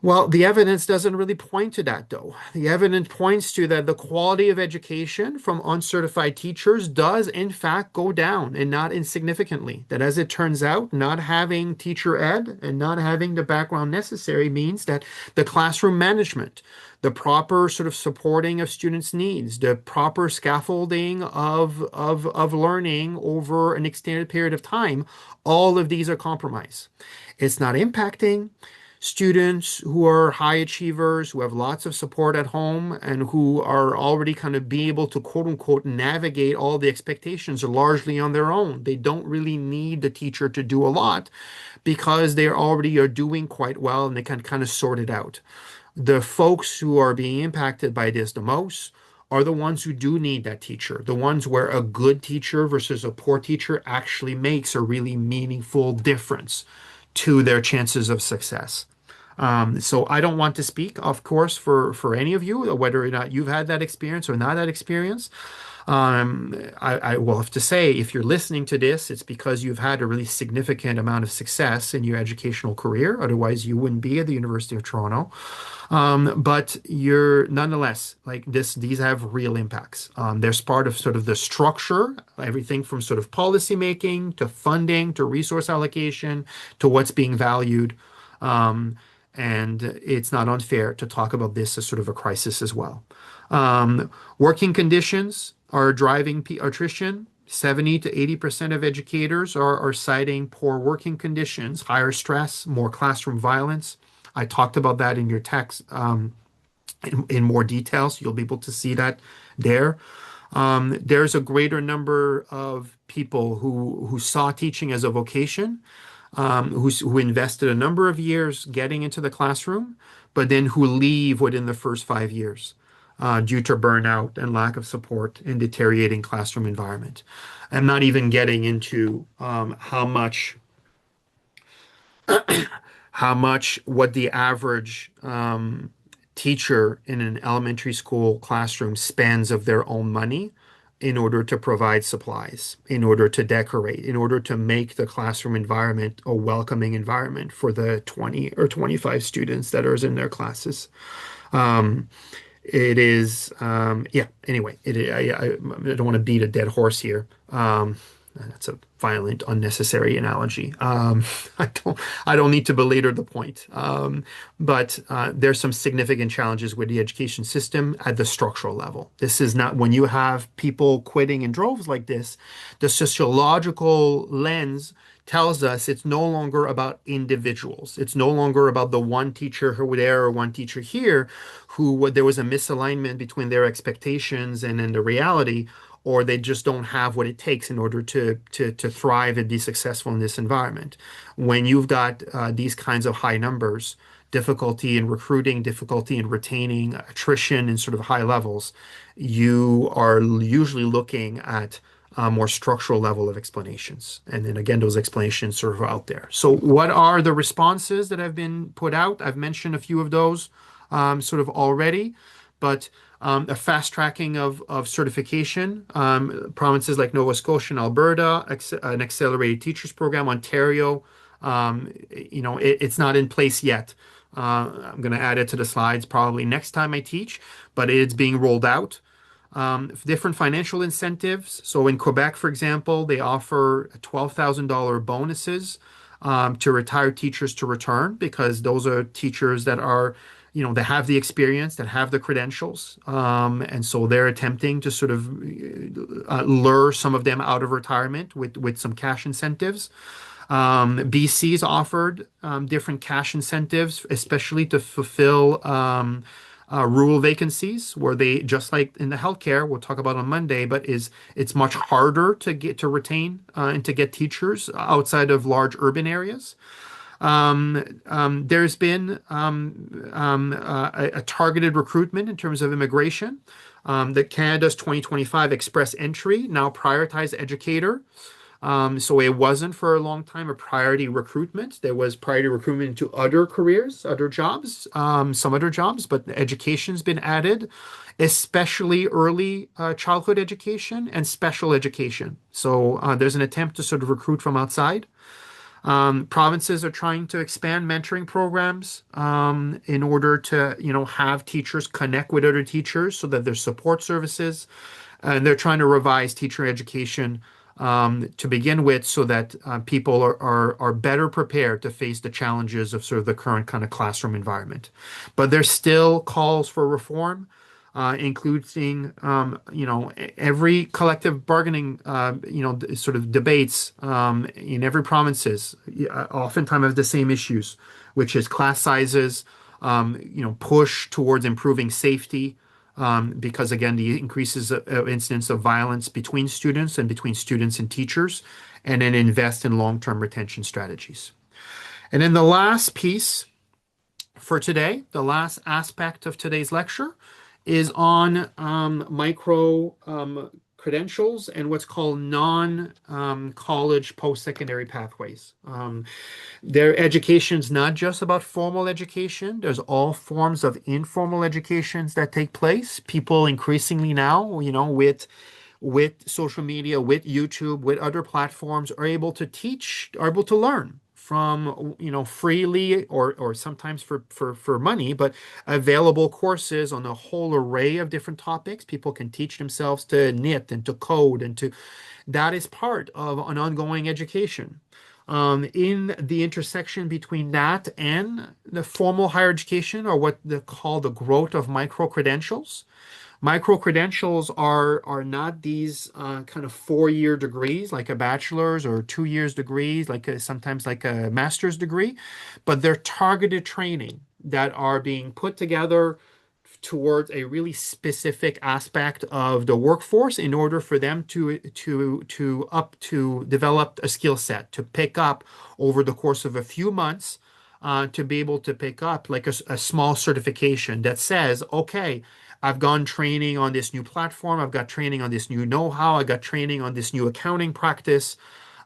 Well, the evidence doesn't really point to that, though. The evidence points to that the quality of education from uncertified teachers does, in fact, go down, and not insignificantly. That, as it turns out, not having teacher ed and not having the background necessary means that the classroom management, the proper sort of supporting of students' needs, the proper scaffolding of learning over an extended period of time, all of these are compromised. It's not impacting students who are high achievers, who have lots of support at home, and who are already kind of be able to quote unquote navigate all the expectations largely on their own. They don't really need the teacher to do a lot because they already are doing quite well and they can kind of sort it out. The folks who are being impacted by this the most are the ones who do need that teacher, the ones where a good teacher versus a poor teacher actually makes a really meaningful difference to their chances of success. So I don't want to speak, of course, for any of you, whether or not you've had that experience or not that experience. I will have to say, if you're listening to this, it's because you've had a really significant amount of success in your educational career. Otherwise, you wouldn't be at the University of Toronto. But you're nonetheless like this, these have real impacts. There's part of sort of the structure, everything from sort of policy making to funding to resource allocation to what's being valued. And it's not unfair to talk about this as sort of a crisis as well. Working conditions are driving attrition. 70 to 80% of educators are citing poor working conditions, higher stress, more classroom violence. I talked about that in your text in more detail, so you'll be able to see that there. There's a greater number of people who saw teaching as a vocation, who invested a number of years getting into the classroom, but then who leave within the first 5 years. due to burnout and lack of support and deteriorating classroom environment. I'm not even getting into how much what the average teacher in an elementary school classroom spends of their own money in order to provide supplies, in order to decorate, in order to make the classroom environment a welcoming environment for the 20 or 25 students that are in their classes. Um, it is, yeah, anyway, I don't want to beat a dead horse here. That's a violent, unnecessary analogy. I don't, I don't need to belabor the point. But there's some significant challenges with the education system at the structural level. This is not when you have people quitting in droves like this, the sociological lens tells us it's no longer about individuals. It's no longer about the one teacher who were there or one teacher here who there was a misalignment between their expectations and then the reality, or they just don't have what it takes in order to thrive and be successful in this environment. When you've got these kinds of high numbers, difficulty in recruiting, difficulty in retaining, attrition in sort of high levels, you are usually looking at a more structural level of explanations. And then again, those explanations sort of are out there. So what are the responses that have been put out? I've mentioned a few of those sort of already, but a fast tracking of certification. Provinces like Nova Scotia and Alberta, an accelerated teachers program, Ontario, it's not in place yet. I'm going to add it to the slides probably next time I teach, but it's being rolled out. Different financial incentives. So in Quebec, for example, they offer $12,000 bonuses to retired teachers to return because those are teachers that are, that have the experience, that have the credentials. And so they're attempting to sort of lure some of them out of retirement with some cash incentives. BC's offered different cash incentives, especially to fulfill rural vacancies where they, just like in the healthcare, we'll talk about on Monday, but it's much harder to retain and to get teachers outside of large urban areas. There's been a targeted recruitment in terms of immigration. The Canada's 2025 Express Entry now prioritize educator. So it wasn't for a long time a priority recruitment. There was priority recruitment into other careers, other jobs, some other jobs, but education's been added, especially early childhood education and special education. So there's an attempt to sort of recruit from outside. Provinces are trying to expand mentoring programs in order to, have teachers connect with other teachers so that there's support services. And they're trying to revise teacher education to begin with so that people are better prepared to face the challenges of sort of the current kind of classroom environment. But there's still calls for reform, including, every collective bargaining, sort of debates in every provinces oftentimes have the same issues, which is class sizes, push towards improving safety, because again, the increases of incidents of violence between students and between students and teachers, and then invest in long-term retention strategies. And then the last piece for today, the last aspect of today's lecture is on micro credentials and what's called non-college post-secondary pathways. Their education is not just about formal education. There's all forms of informal educations that take place. People increasingly now, with social media, with YouTube, with other platforms, are able to teach, are able to learn from, freely or sometimes for money, but available courses on a whole array of different topics. People can teach themselves to knit and to code that is part of an ongoing education. In the intersection between that and the formal higher education, or what they call the growth of micro-credentials. Micro-credentials are not these kind of 4-year degrees like a bachelor's or 2 years degrees, sometimes like a master's degree, but they're targeted training that are being put together towards a really specific aspect of the workforce in order for them to develop a skill set to pick up over the course of a few months, to be able to pick up like a small certification that says, okay, I've gone training on this new platform. I've got training on this new know-how. I got training on this new accounting practice.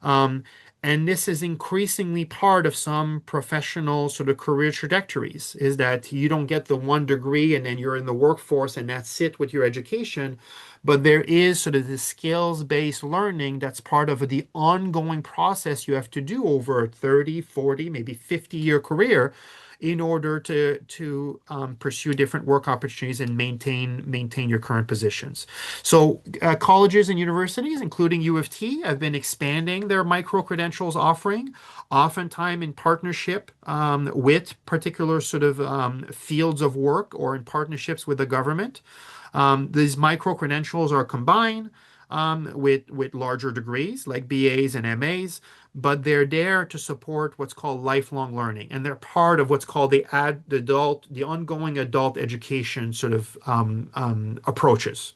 Um, and this is increasingly part of some professional sort of career trajectories, is that you don't get the one degree and then you're in the workforce and that's it with your education. But there is sort of the skills-based learning that's part of the ongoing process you have to do over a 30, 40, maybe 50-year career in order to pursue different work opportunities and maintain your current positions. So colleges and universities, including U of T, have been expanding their micro-credentials offering, oftentimes in partnership with particular sort of fields of work or in partnerships with the government. These micro-credentials are combined with larger degrees like BAs and MAs, but they're there to support what's called lifelong learning, and they're part of what's called the ongoing adult education sort of approaches.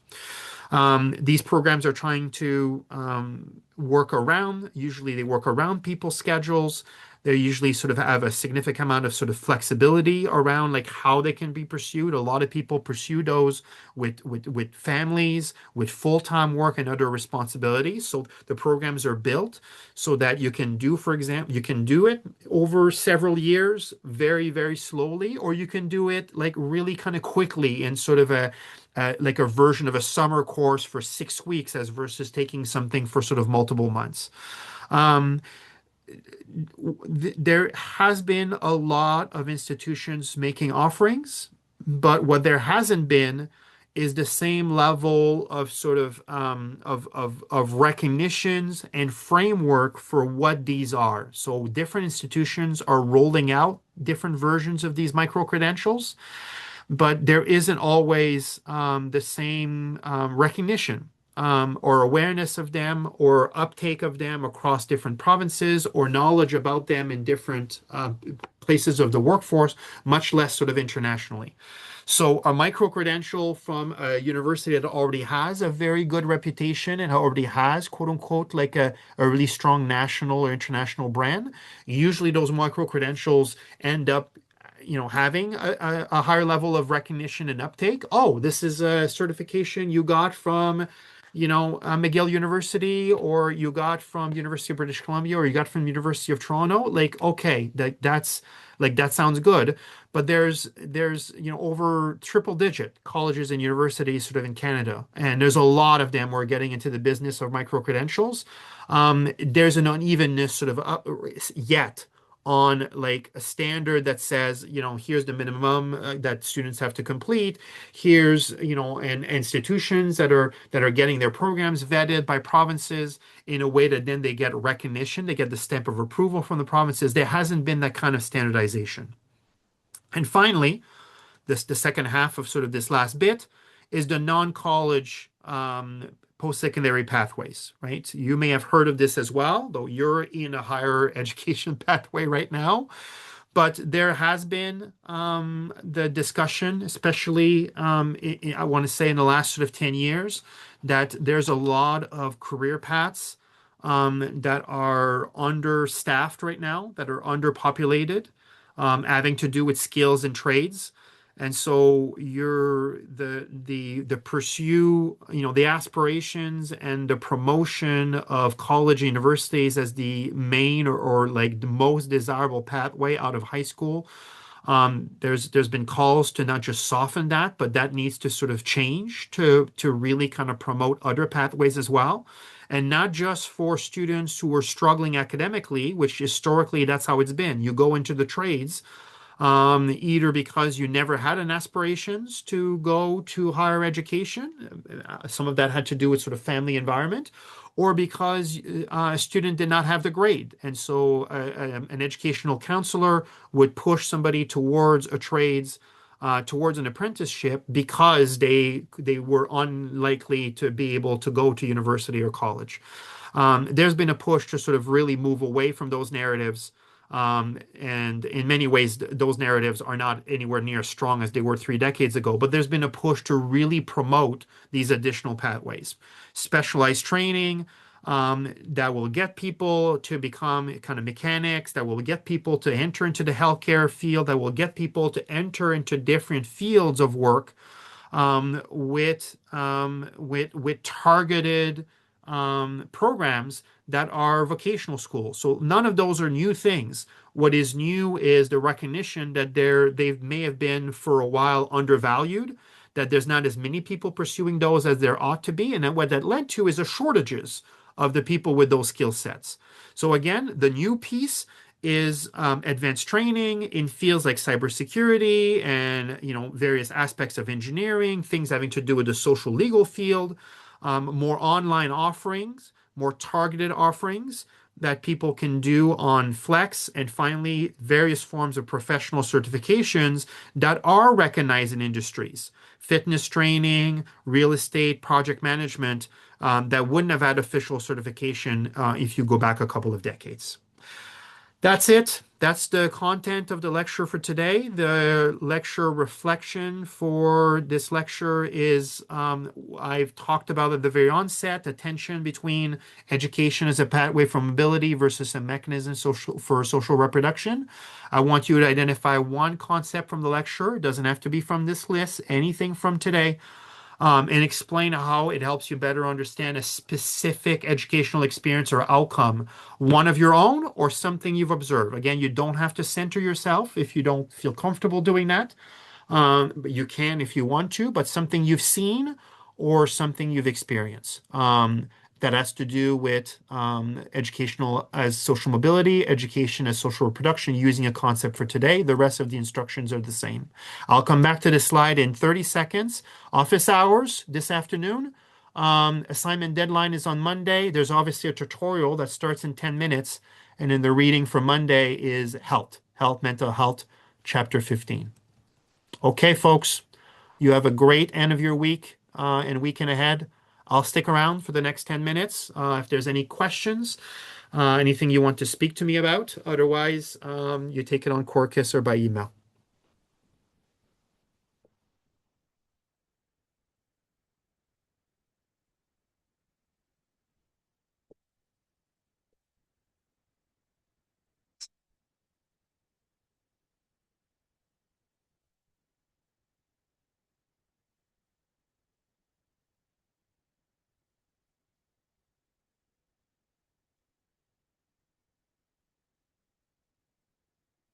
These programs are trying to work around, usually they work around people's schedules. They usually sort of have a significant amount of sort of flexibility around like how they can be pursued. A lot of people pursue those with families, with full-time work and other responsibilities. So the programs are built so that you can do, for example, you can do it over several years, very, very slowly, or you can do it like really kind of quickly in sort of a like a version of a summer course for 6 weeks as versus taking something for sort of multiple months. Um, there has been a lot of institutions making offerings, but what there hasn't been is the same level of sort of recognitions and framework for what these are. So different institutions are rolling out different versions of these micro credentials, but there isn't always the same recognition or awareness of them or uptake of them across different provinces or knowledge about them in different places of the workforce, much less sort of internationally. So a micro credential from a university that already has a very good reputation and already has, quote unquote, like a really strong national or international brand, usually those micro credentials end up having a higher level of recognition and uptake. Oh, this is a certification you got from, McGill University, or you got from University of British Columbia, or you got from University of Toronto. Like, okay, that's like that sounds good. But there's over triple digit colleges and universities sort of in Canada, and there's a lot of them who are getting into the business of micro credentials. There's an unevenness sort of yet on like a standard that says, here's the minimum that students have to complete. Here's, and institutions that are getting their programs vetted by provinces in a way that then they get recognition, they get the stamp of approval from the provinces. There hasn't been that kind of standardization. And finally, the second half of sort of this last bit is the non-college post-secondary pathways, right? You may have heard of this as well, though you're in a higher education pathway right now. But there has been the discussion, especially I want to say in the last sort of 10 years, that there's a lot of career paths that are understaffed right now, that are underpopulated, having to do with skills and trades. And so the pursue, the aspirations and the promotion of college and universities as the main or like the most desirable pathway out of high school. There's been calls to not just soften that, but that needs to sort of change to really kind of promote other pathways as well. And not just for students who are struggling academically, which historically that's how it's been. You go into the trades either because you never had an aspirations to go to higher education. Some of that had to do with sort of family environment, or because a student did not have the grade. And so an educational counselor would push somebody towards a trades, towards an apprenticeship because they were unlikely to be able to go to university or college. There's been a push to sort of really move away from those narratives. And in many ways, those narratives are not anywhere near as strong as they were 3 decades ago. But there's been a push to really promote these additional pathways, specialized training that will get people to become kind of mechanics, that will get people to enter into the healthcare field, that will get people to enter into different fields of work with targeted programs that are vocational schools. So none of those are new things. What is new is the recognition that they may have been for a while undervalued, that there's not as many people pursuing those as there ought to be, and that what that led to is a shortages of the people with those skill sets. So again, the new piece is advanced training in fields like cybersecurity and various aspects of engineering, things having to do with the social legal field, more online offerings, more targeted offerings that people can do on Flex, and finally, various forms of professional certifications that are recognized in industries, fitness training, real estate, project management, that wouldn't have had official certification if you go back a couple of decades. That's it. That's the content of the lecture for today. The lecture reflection for this lecture is I've talked about at the very onset the tension between education as a pathway for mobility versus a mechanism for social reproduction. I want you to identify one concept from the lecture. It doesn't have to be from this list, anything from today, and explain how it helps you better understand a specific educational experience or outcome, one of your own or something you've observed. Again, you don't have to center yourself if you don't feel comfortable doing that. But you can if you want to, but something you've seen or something you've experienced. That has to do with educational as social mobility, education as social reproduction, using a concept for today. The rest of the instructions are the same. I'll come back to this slide in 30 seconds. Office hours this afternoon. Assignment deadline is on Monday. There's obviously a tutorial that starts in 10 minutes. And then the reading for Monday is health, mental health, chapter 15. Okay, folks, you have a great end of your week and weekend ahead. I'll stick around for the next 10 minutes if there's any questions, anything you want to speak to me about. Otherwise, you take it on Quarkus or by email.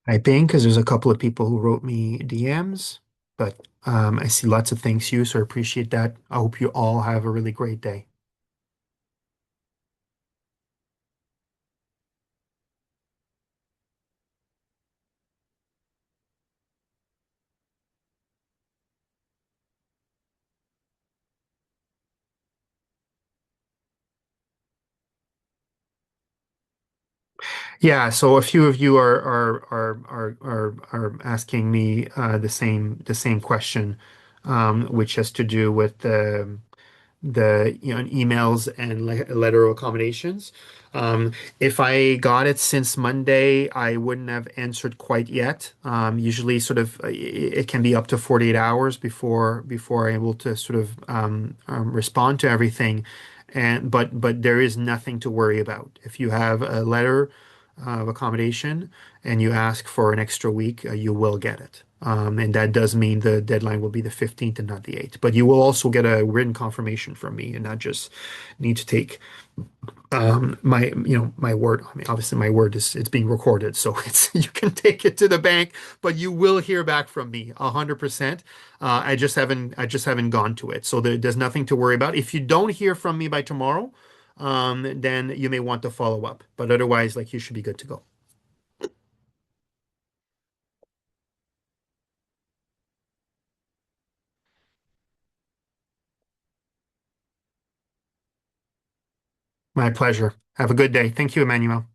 Typing because there's a couple of people who wrote me DMs, but I see lots of thanks you, so I appreciate that. I hope you all have a really great day. Yeah, so a few of you are asking me the same question, which has to do with the emails and letter of accommodations. If I got it since Monday, I wouldn't have answered quite yet. Usually, sort of, it can be up to 48 hours before I'm able to sort of respond to everything. But there is nothing to worry about. If you have a letter of accommodation and you ask for an extra week, you will get it. And that does mean the deadline will be the 15th and not the 8th. But you will also get a written confirmation from me and not just need to take my word. I mean, obviously my word is it's being recorded, so it's you can take it to the bank, but you will hear back from me 100%. I just haven't gone to it. So there's nothing to worry about. If you don't hear from me by tomorrow, then you may want to follow up. But otherwise, like you should be good to go. My pleasure. Have a good day. Thank you, Emmanuel.